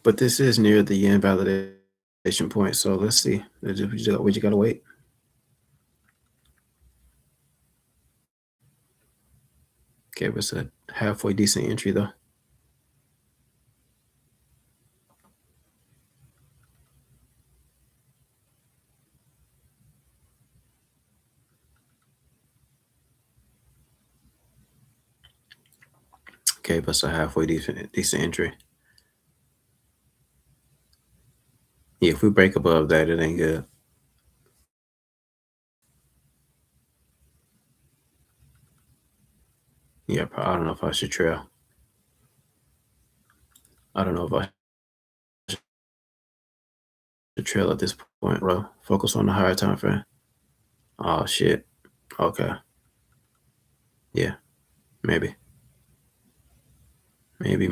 But this is near the invalidation point, so let's see. We just gotta wait. Okay, it's a halfway decent entry though. Okay, but it's a halfway decent entry. Yeah, if we break above that, it ain't good. Yeah, I don't know if I should trail. I don't know if I should trail at this point, bro. Focus on the higher time frame. Oh shit. Okay. Yeah. Maybe. Maybe.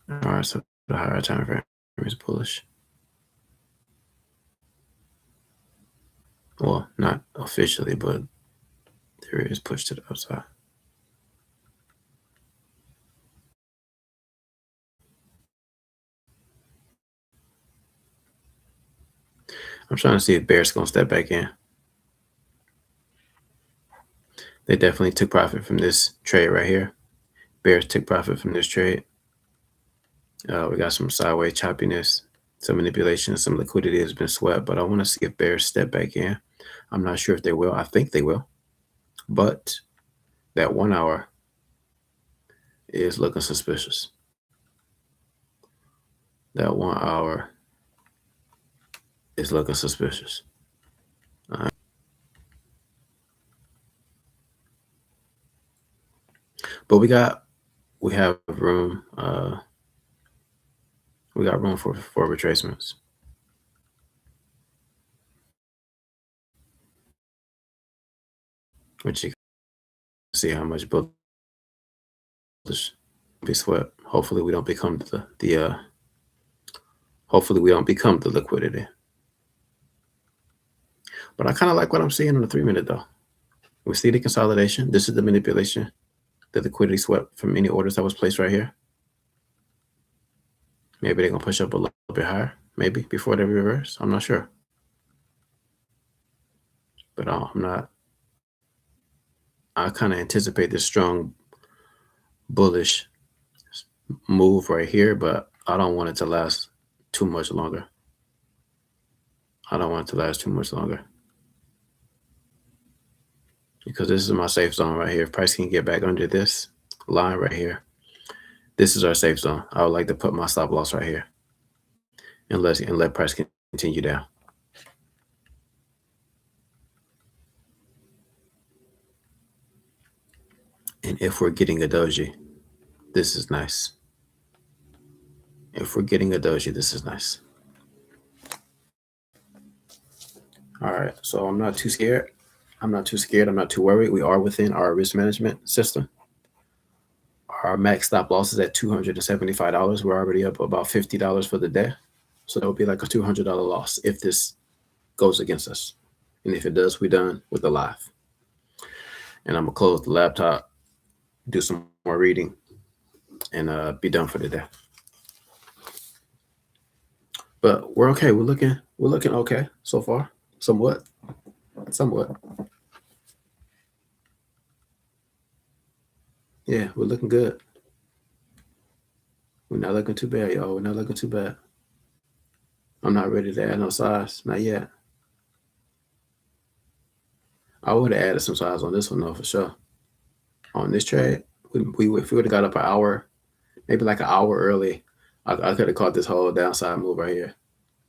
All right. So the higher time frame is bullish. Well, not officially, but there is push to the upside. I'm trying to see if Bear's gonna step back in. They definitely took profit from this trade right here. Bears took profit from this trade. We got some sideways choppiness, some manipulation, some liquidity has been swept, but I want to see if bears step back in. I'm not sure if they will. I think they will, but that 1 hour is looking suspicious. That 1 hour is looking suspicious. But we have room. We got room for retracements. Which you can see how much bullish be swept. Hopefully we don't become hopefully we don't become the liquidity. But I kind of like what I'm seeing on the 3-minute though. We see the consolidation. This is the manipulation, the liquidity swept from any orders that was placed right here. Maybe they're gonna push up a little bit higher, maybe before they reverse. I'm not sure. But I'm not. I kind of anticipate this strong bullish move right here, but I don't want it to last too much longer. I don't want it to last too much longer. Because this is my safe zone right here. If price can get back under this line right here, this is our safe zone. I would like to put my stop loss right here and let price continue down. And if we're getting a doji, this is nice. If we're getting a doji, this is nice. All right, so I'm not too scared. I'm not too scared. I'm not too worried. We are within our risk management system. Our max stop loss is at $275. We're already up about $50 for the day. So that would be like a $200 loss if this goes against us. And if it does, we're done with the live. And I'm going to close the laptop, do some more reading, and be done for the day. But we're okay. We're looking okay so far. Somewhat. Yeah, we're looking good. We're not looking too bad, y'all. We're not looking too bad. I'm not ready to add no size. Not yet. I would have added some size on this one, though, for sure. On this trade, if we would have got up an hour, maybe like an hour early, I could have caught this whole downside move right here.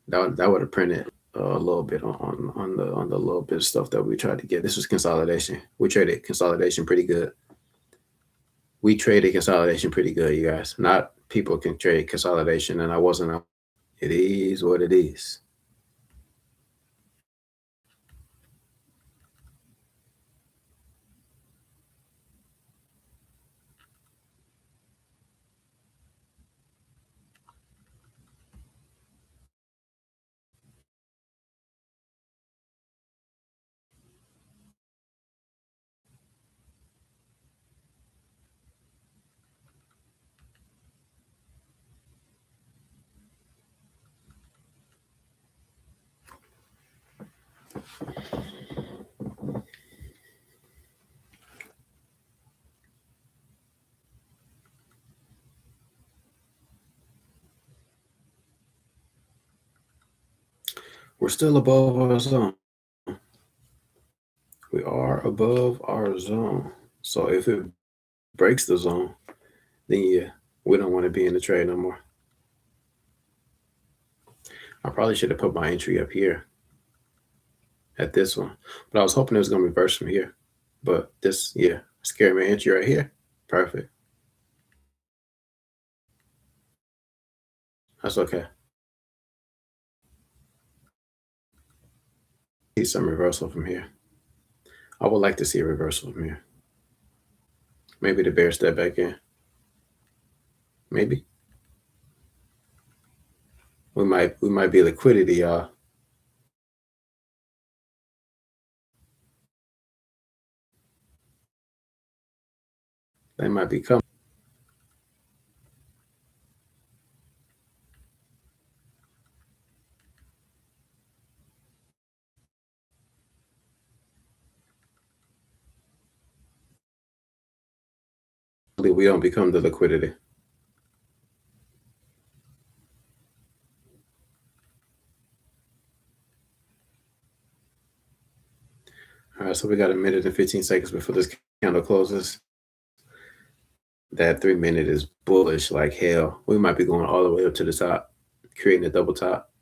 That would have printed a little bit on the little bit of stuff that we tried to get. This was consolidation. We traded consolidation pretty good. We traded consolidation pretty good, you guys. Not people can trade consolidation, and I wasn't. It is what it is. We're still above our zone. We are above our zone. So if it breaks the zone, then yeah, we don't want to be in the trade no more. I probably should have put my entry up here at this one, but I was hoping it was going to reverse from here. But this, yeah, scary man entry right here. Perfect. That's okay. See some reversal from here. I would like to see a reversal from here. Maybe the bear step back in. Maybe. We might be liquidity, y'all. They might be coming. we don't become the liquidity. All right, so we got a minute and 15 seconds before this candle closes. That 3 minute is bullish like hell. We might be going all the way up to the top, creating a double top.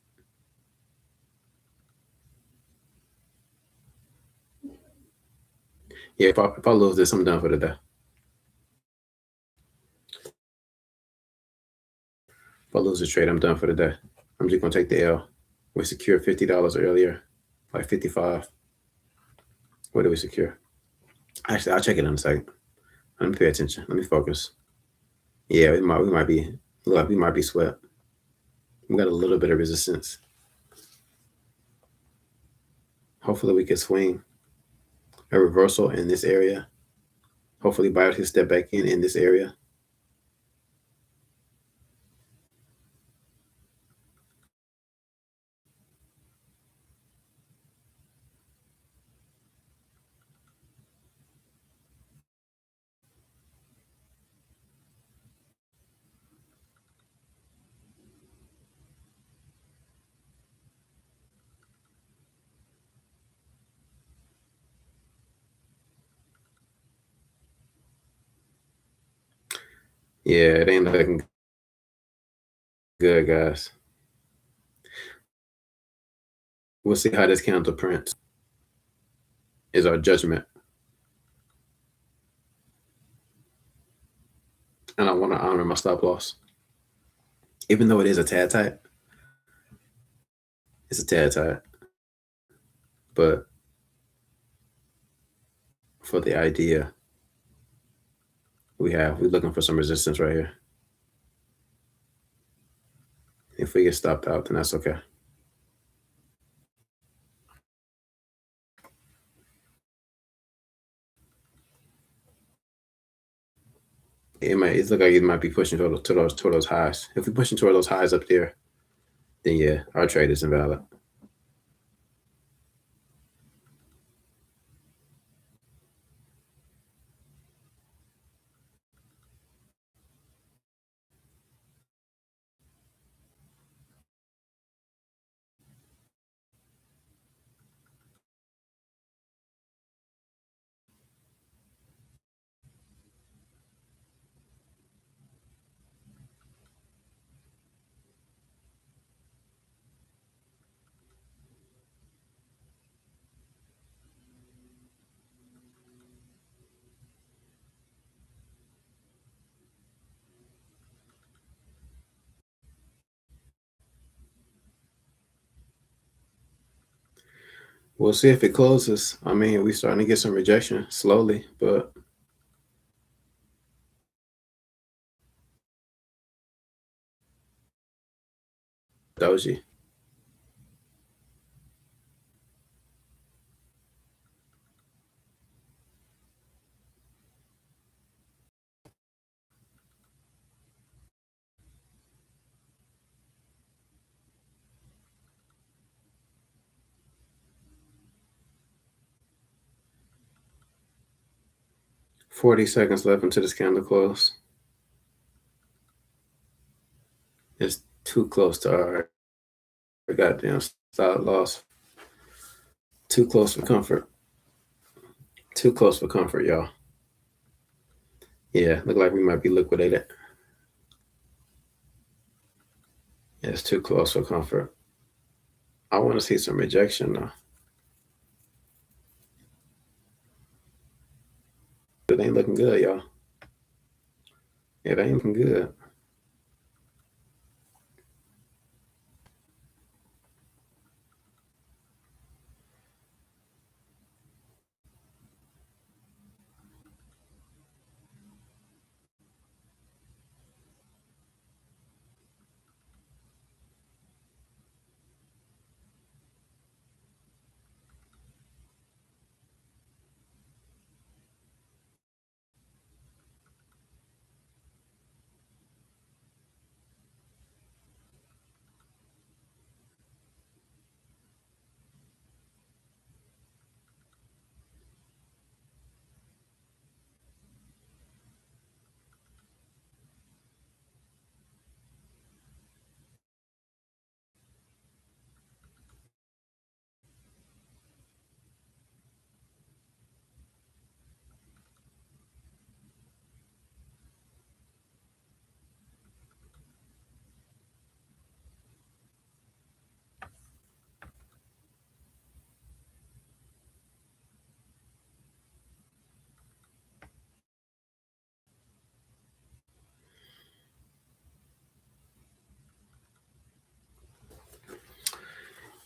Yeah, if I lose this, I'm done for the day. If I lose the trade, I'm done for the day. I'm just gonna take the L. We secured $50 earlier, like 55. What did we secure? Actually, I'll check it in a second. Let me pay attention. Let me focus. Yeah, we might be look, we might be swept. We got a little bit of resistance. Hopefully we can swing a reversal in this area. Hopefully buyer can step back in this area. Yeah, it ain't looking good, guys. We'll see how this candle prints. Is our judgment. And I want to honor my stop loss. Even though it is a tad tight, it's a tad tight. But for the idea, we're looking for some resistance right here. If we get stopped out, then that's okay. It look like it might be pushing toward those highs. If we're pushing toward those highs up there, then yeah, our trade is invalid. We'll see if it closes. I mean, we're starting to get some rejection slowly, but doji. 40 seconds left until this candle close. It's too close to our goddamn stop loss. Too close for comfort. Too close for comfort, y'all. Yeah, look like we might be liquidated. Yeah, it's too close for comfort. I want to see some rejection though. It ain't looking good, y'all. It ain't looking good.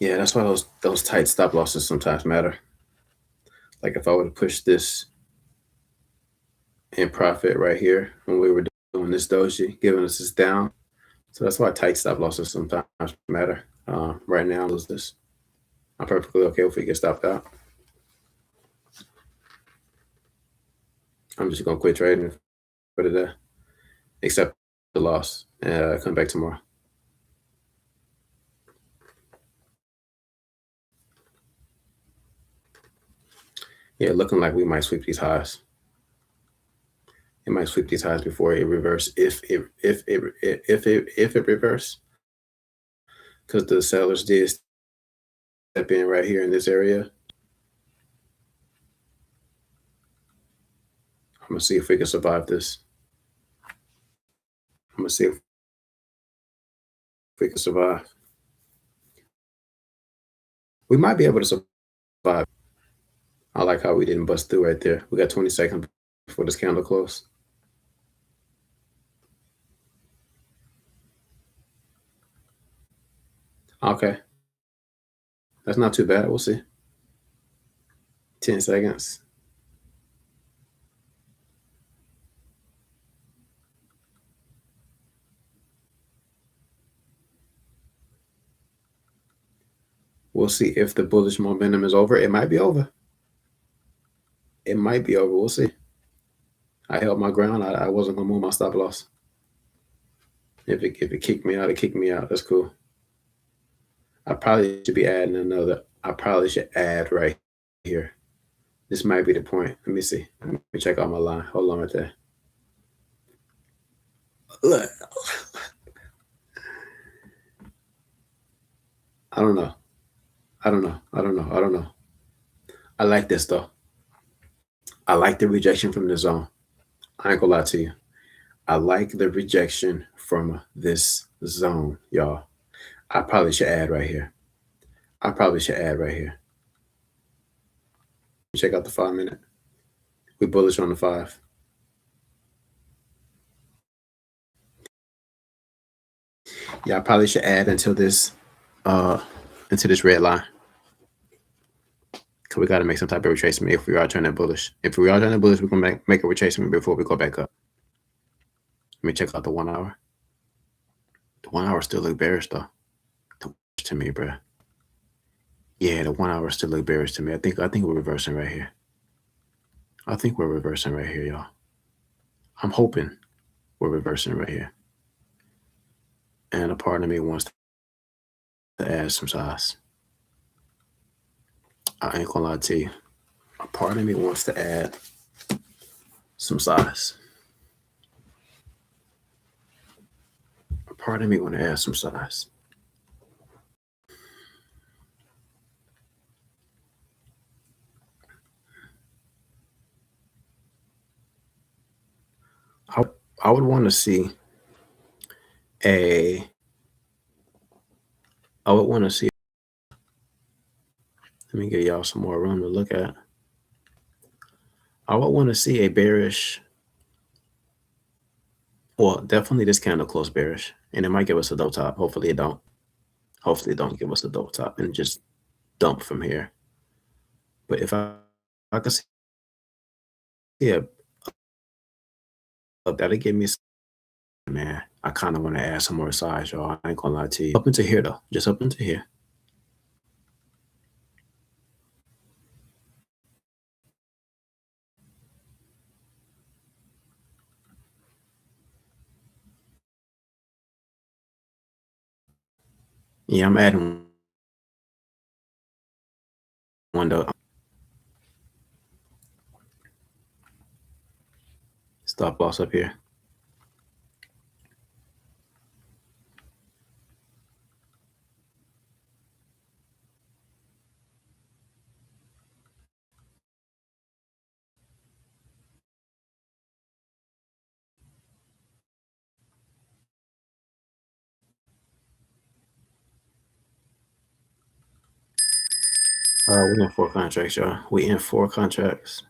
Yeah, that's why those tight stop losses sometimes matter. Like if I would have pushed this in profit right here when we were doing this doji, giving us this down. So that's why tight stop losses sometimes matter. Right now, lose this. I'm perfectly okay if we get stopped out. I'm just gonna quit trading for today, accept the loss, and come back tomorrow. Yeah, looking like we might sweep these highs. It might sweep these highs before it reverse. If it reverse, because the sellers did step in right here in this area. I'm gonna see if we can survive this. I'm gonna see if we can survive. We might be able to survive. I like how we didn't bust through right there. We got 20 seconds before this candle close. Okay, that's not too bad. We'll see. 10 seconds. We'll see if the bullish momentum is over. It might be over. It might be over. We'll see. I held my ground. I wasn't gonna move my stop loss. If it kicked me out, it kicked me out. That's cool. I probably should be adding another. I probably should add right here. This might be the point. Let me see. Let me check out my line. Hold on right there. Look, I don't know. I don't know. I don't know. I don't know. I like this though. I like the rejection from the zone. I ain't gonna lie to you. I like the rejection from this zone, y'all. I probably should add right here. I probably should add right here. Check out the 5 minute. We bullish on the 5. Yeah, I probably should add uh into this red line. Cause we gotta make some type of retracement if we are turning bullish. If we are turning bullish, we're gonna make a retracement before we go back up. Let me check out the 1 hour. The 1 hour still look bearish though. To me, bro. Yeah, the 1 hour still look bearish to me. I think we're reversing right here. I think we're reversing right here, y'all. I'm hoping we're reversing right here. And a part of me wants to add some size. I ain't gonna lie to you. A part of me wants to add some size. A part of me want to add some size. I would want to see a. I would want to see. Let me give y'all some more room to look at. I would want to see a bearish. Well, definitely this candle close bearish, and it might give us a double top. Hopefully it don't. Hopefully it don't give us a double top and just dump from here. But if I could see a that'll give me some, man. I kind of want to add some more size, y'all. I ain't gonna lie to you. Up into here though, just up into here. Yeah, I'm adding one though. Stop loss up here. We in 4 contracts, y'all. We in 4 contracts.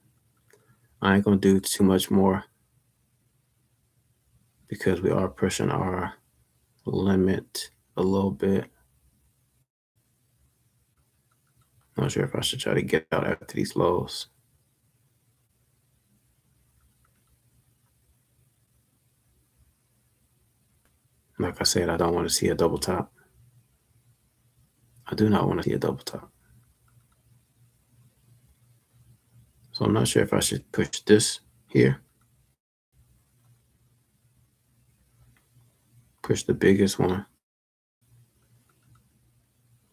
I ain't gonna do too much more because we are pushing our limit a little bit. Not sure if I should try to get out after these lows. Like I said, I don't want to see a double top. I do not want to see a double top. So I'm not sure if I should push this here. Push the biggest one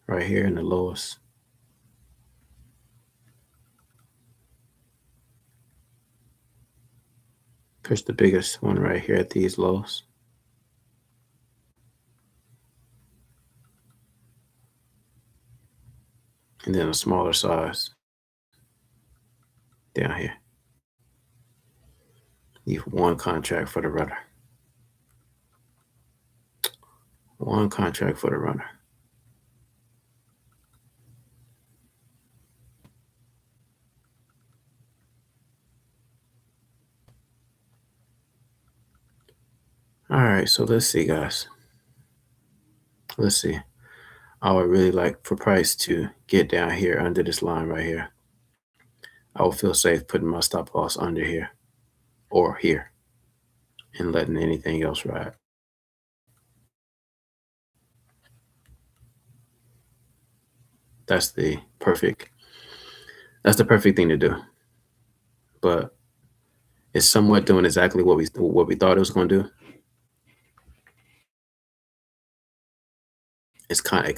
right here in the lowest. Push the biggest one right here at these lows. And then a smaller size down here. Leave one contract for the runner. One contract for the runner. All right, so let's see, guys. Let's see. I would really like for price to get down here under this line right here. I would feel safe putting my stop loss under here or here and letting anything else ride. That's the perfect thing to do. But it's somewhat doing exactly what we thought it was going to do. It's kind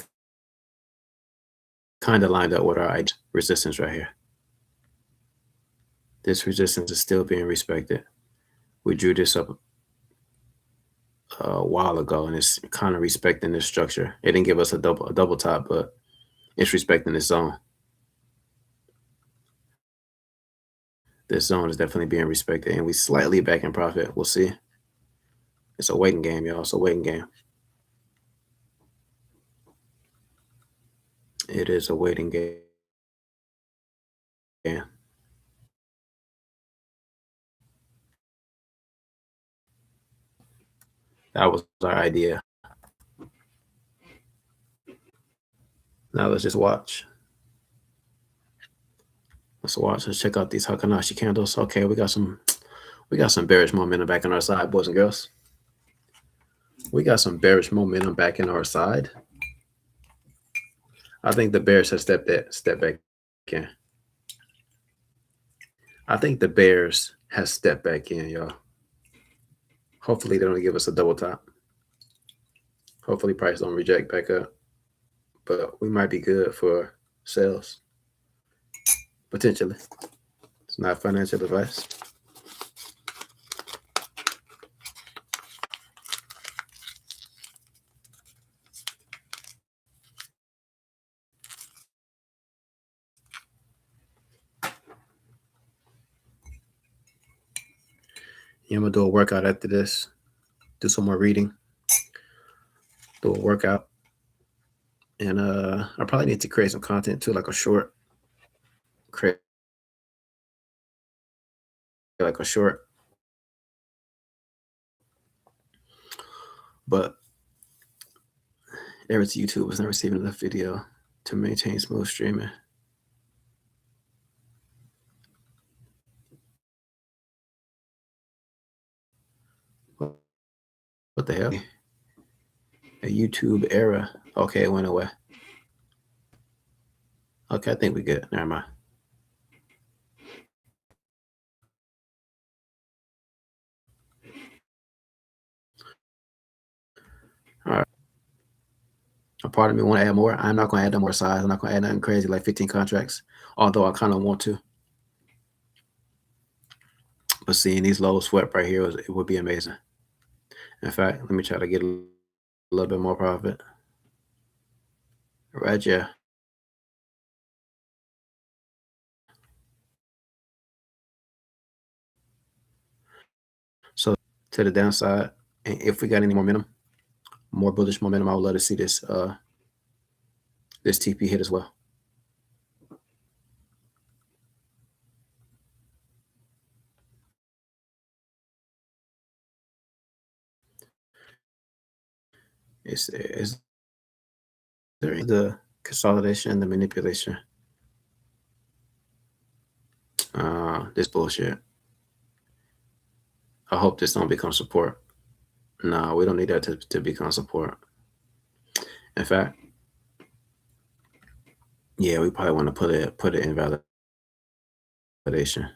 of lined up with our resistance right here. This resistance is still being respected. We drew this up a while ago, and it's kind of respecting this structure. It didn't give us a double top, but it's respecting this zone. This zone is definitely being respected, and we slightly back in profit. We'll see. It's a waiting game, y'all. It's a waiting game. It is a waiting game. That was our idea. Now let's just watch. Let's watch. Let's check out these Hakanashi candles. Okay, we got some bearish momentum back on our side, boys and girls. We got some bearish momentum back in our side. I think the bears have stepped back in. I think the bears have stepped back in, y'all. Hopefully they don't give us a double top. Hopefully price don't reject back up. But we might be good for sales. Potentially. It's not financial advice. Yeah, I'm gonna do a workout after this. Do some more reading. Do a workout. And I probably need to create some content too, like a short. Create like a short. But error to YouTube was not receiving enough video to maintain smooth streaming. What the hell? A YouTube error. Okay, it went away. Okay, I think we good. Never mind. All right. A part of me want to add more. I'm not going to add no more size. I'm not going to add nothing crazy like 15 contracts, although I kind of want to. But seeing these lows swept right here, it would be amazing. In fact, let me try to get a little bit more profit. Right, yeah. So to the downside, and if we got any momentum, more bullish momentum, I would love to see this this TP hit as well. Is there the consolidation and the manipulation This bullshit. I hope this don't become support. No, we don't need that to become support. In fact, yeah, we probably want to put it in validation.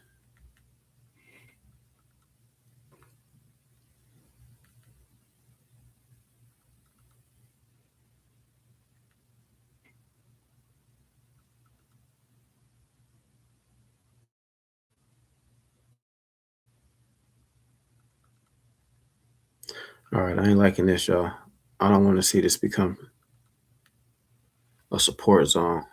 All right, I ain't liking this, y'all. I don't want to see this become a support zone.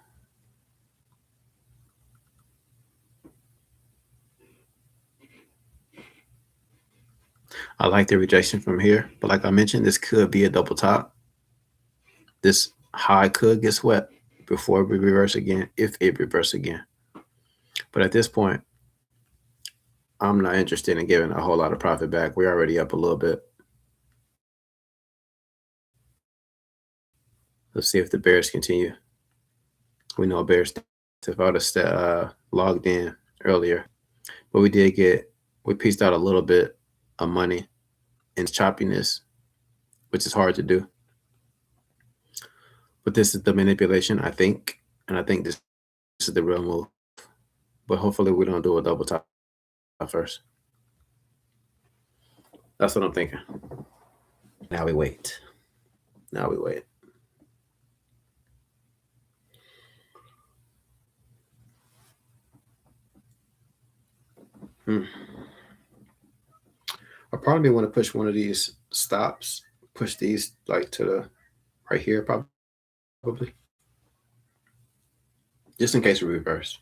I like the rejection from here, but like I mentioned, this could be a double top. This high could get swept before we reverse again, if it reverse again. But at this point, I'm not interested in giving a whole lot of profit back. We're already up a little bit. Let's see if the bears continue. We know bears if I would have logged in earlier, but we pieced out a little bit of money in choppiness, which is hard to do. But this is the manipulation, I think, and I think this is the real move. But hopefully we don't do a double top first. That's what I'm thinking. Now we wait. Now we wait. I probably want to push one of these stops, push these like to the right here, probably, just in case we reverse.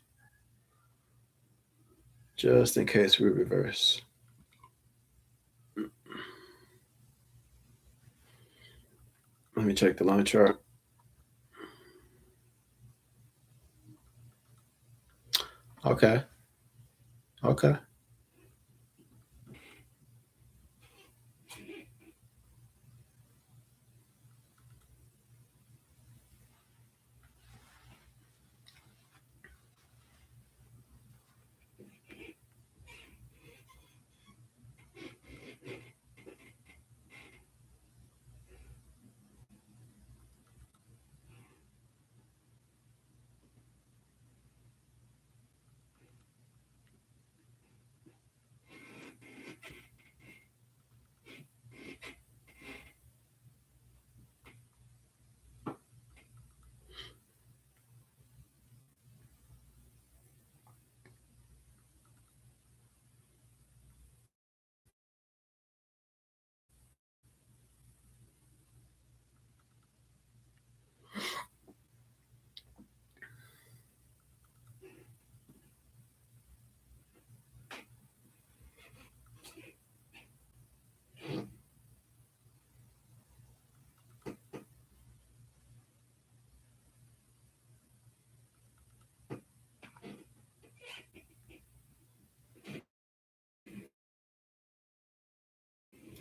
Just in case we reverse. Let me check the line chart. Okay. Okay.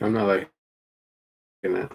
I'm not liking that.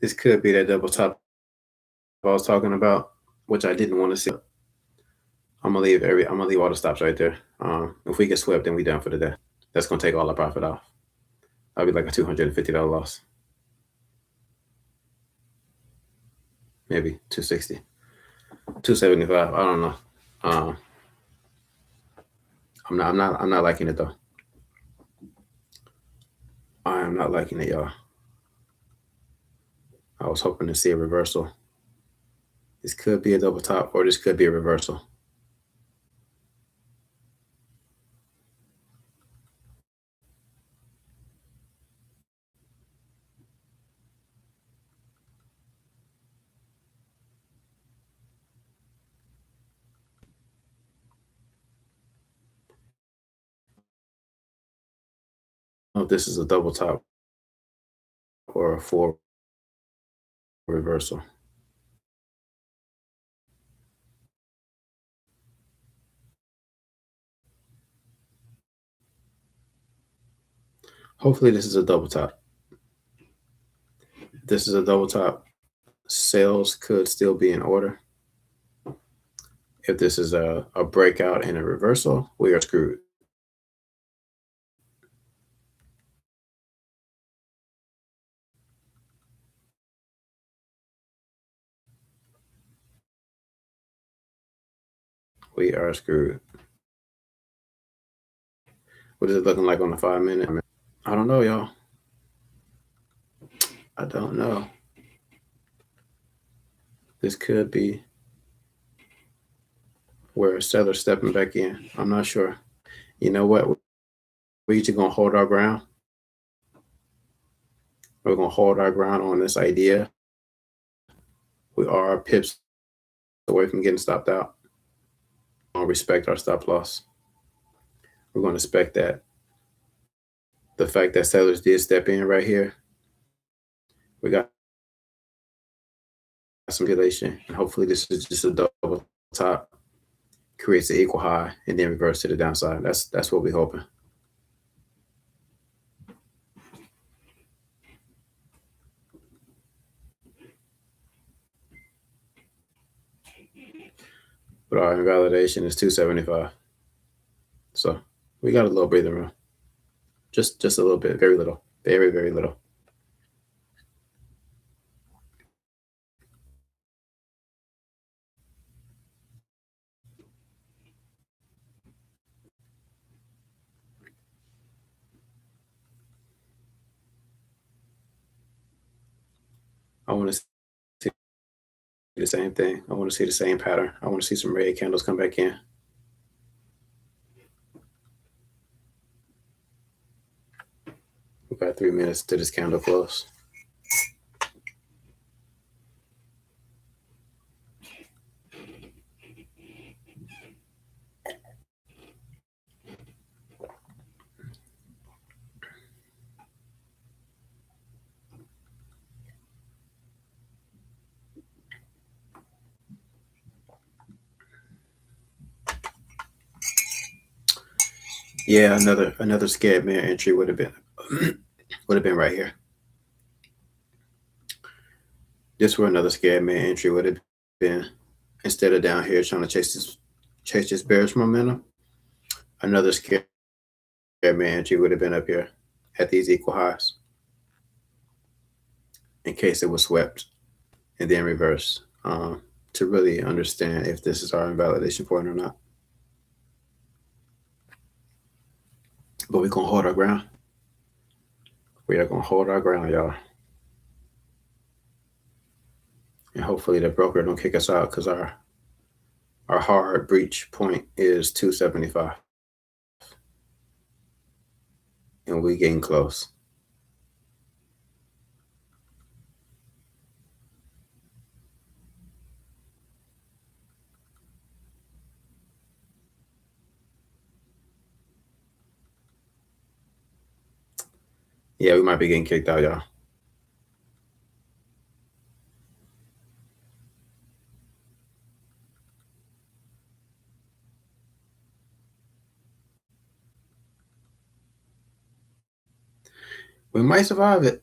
This could be that double top I was talking about, which I didn't want to see. I'm gonna leave all the stops right there. If we get swept, then we done for the day. That's gonna take all our profit off. That'll be like a $250 loss, maybe 260, 275. I don't know. Um, I'm not liking it though. I am not liking it, y'all. I was hoping to see a reversal. This could be a double top, or this could be a reversal. If this is a double top or a full reversal. Hopefully, this is a double top. If this is a double top, sales could still be in order. If this is a breakout and a reversal, we are screwed. We are screwed. What is it looking like on the 5 minute? I don't know, y'all. I don't know. This could be where a seller's stepping back in. I'm not sure. You know what? We're just gonna hold our ground. We're gonna hold our ground on this idea. We are pips away from getting stopped out. We're gonna respect our stop loss. We're gonna respect that. The fact that sellers did step in right here, we got some relation, and hopefully this is just a double top, creates an equal high, and then reverse to the downside. That's what we're hoping. But our invalidation is 275. So we got a little breathing room. Just a little bit, very little. Very, very little. I want to see the same thing. I want to see the same pattern. I want to see some red candles come back in. We've got 3 minutes to this candle close. Yeah, another scared man entry would have been right here. This where another scared man entry would have been, instead of down here trying to chase this bearish momentum. Another scared man entry would have been up here at these equal highs, in case it was swept and then reversed, to really understand if this is our invalidation point or not. But we're gonna hold our ground. We are gonna hold our ground, y'all. And hopefully the broker don't kick us out, because our hard breach point is 275. And we getting close. Yeah, we might be getting kicked out, y'all. We might survive it.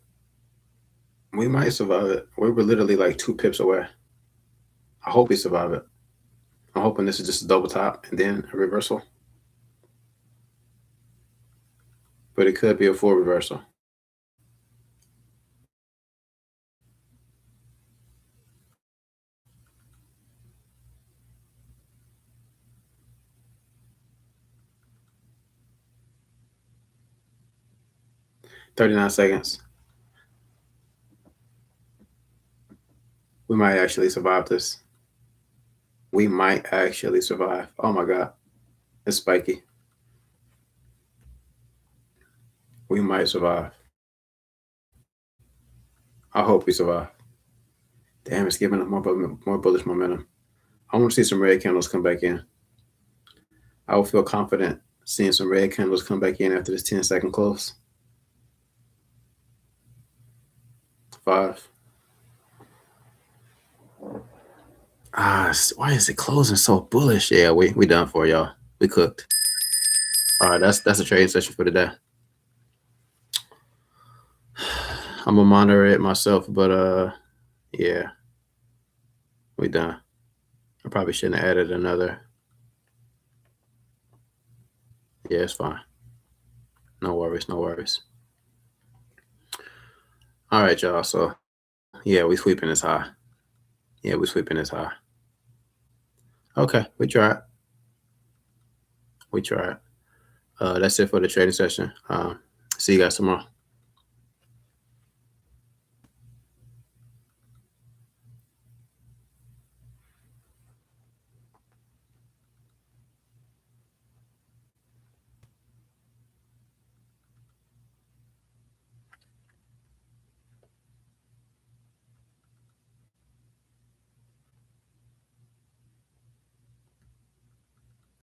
We might survive it. We were literally like 2 pips away. I hope we survive it. I'm hoping this is just a double top and then a reversal. But it could be a full reversal. $39 seconds. We might actually survive this. We might actually survive. Oh my God. It's spiky. We might survive. I hope we survive. Damn, it's giving us more bullish momentum. I want to see some red candles come back in. I will feel confident seeing some red candles come back in after this 10-second close. 5. Why is it closing so bullish? Yeah, we done for, y'all. We cooked. All right, that's a trading session for today. I'm gonna monitor it myself, but yeah, we done. I probably shouldn't have added another. Yeah, it's fine. No worries, no worries. All right, y'all. So yeah, we sweeping this high. Yeah, we sweeping this high. Okay, we tried. We tried. That's it for the trading session. See you guys tomorrow.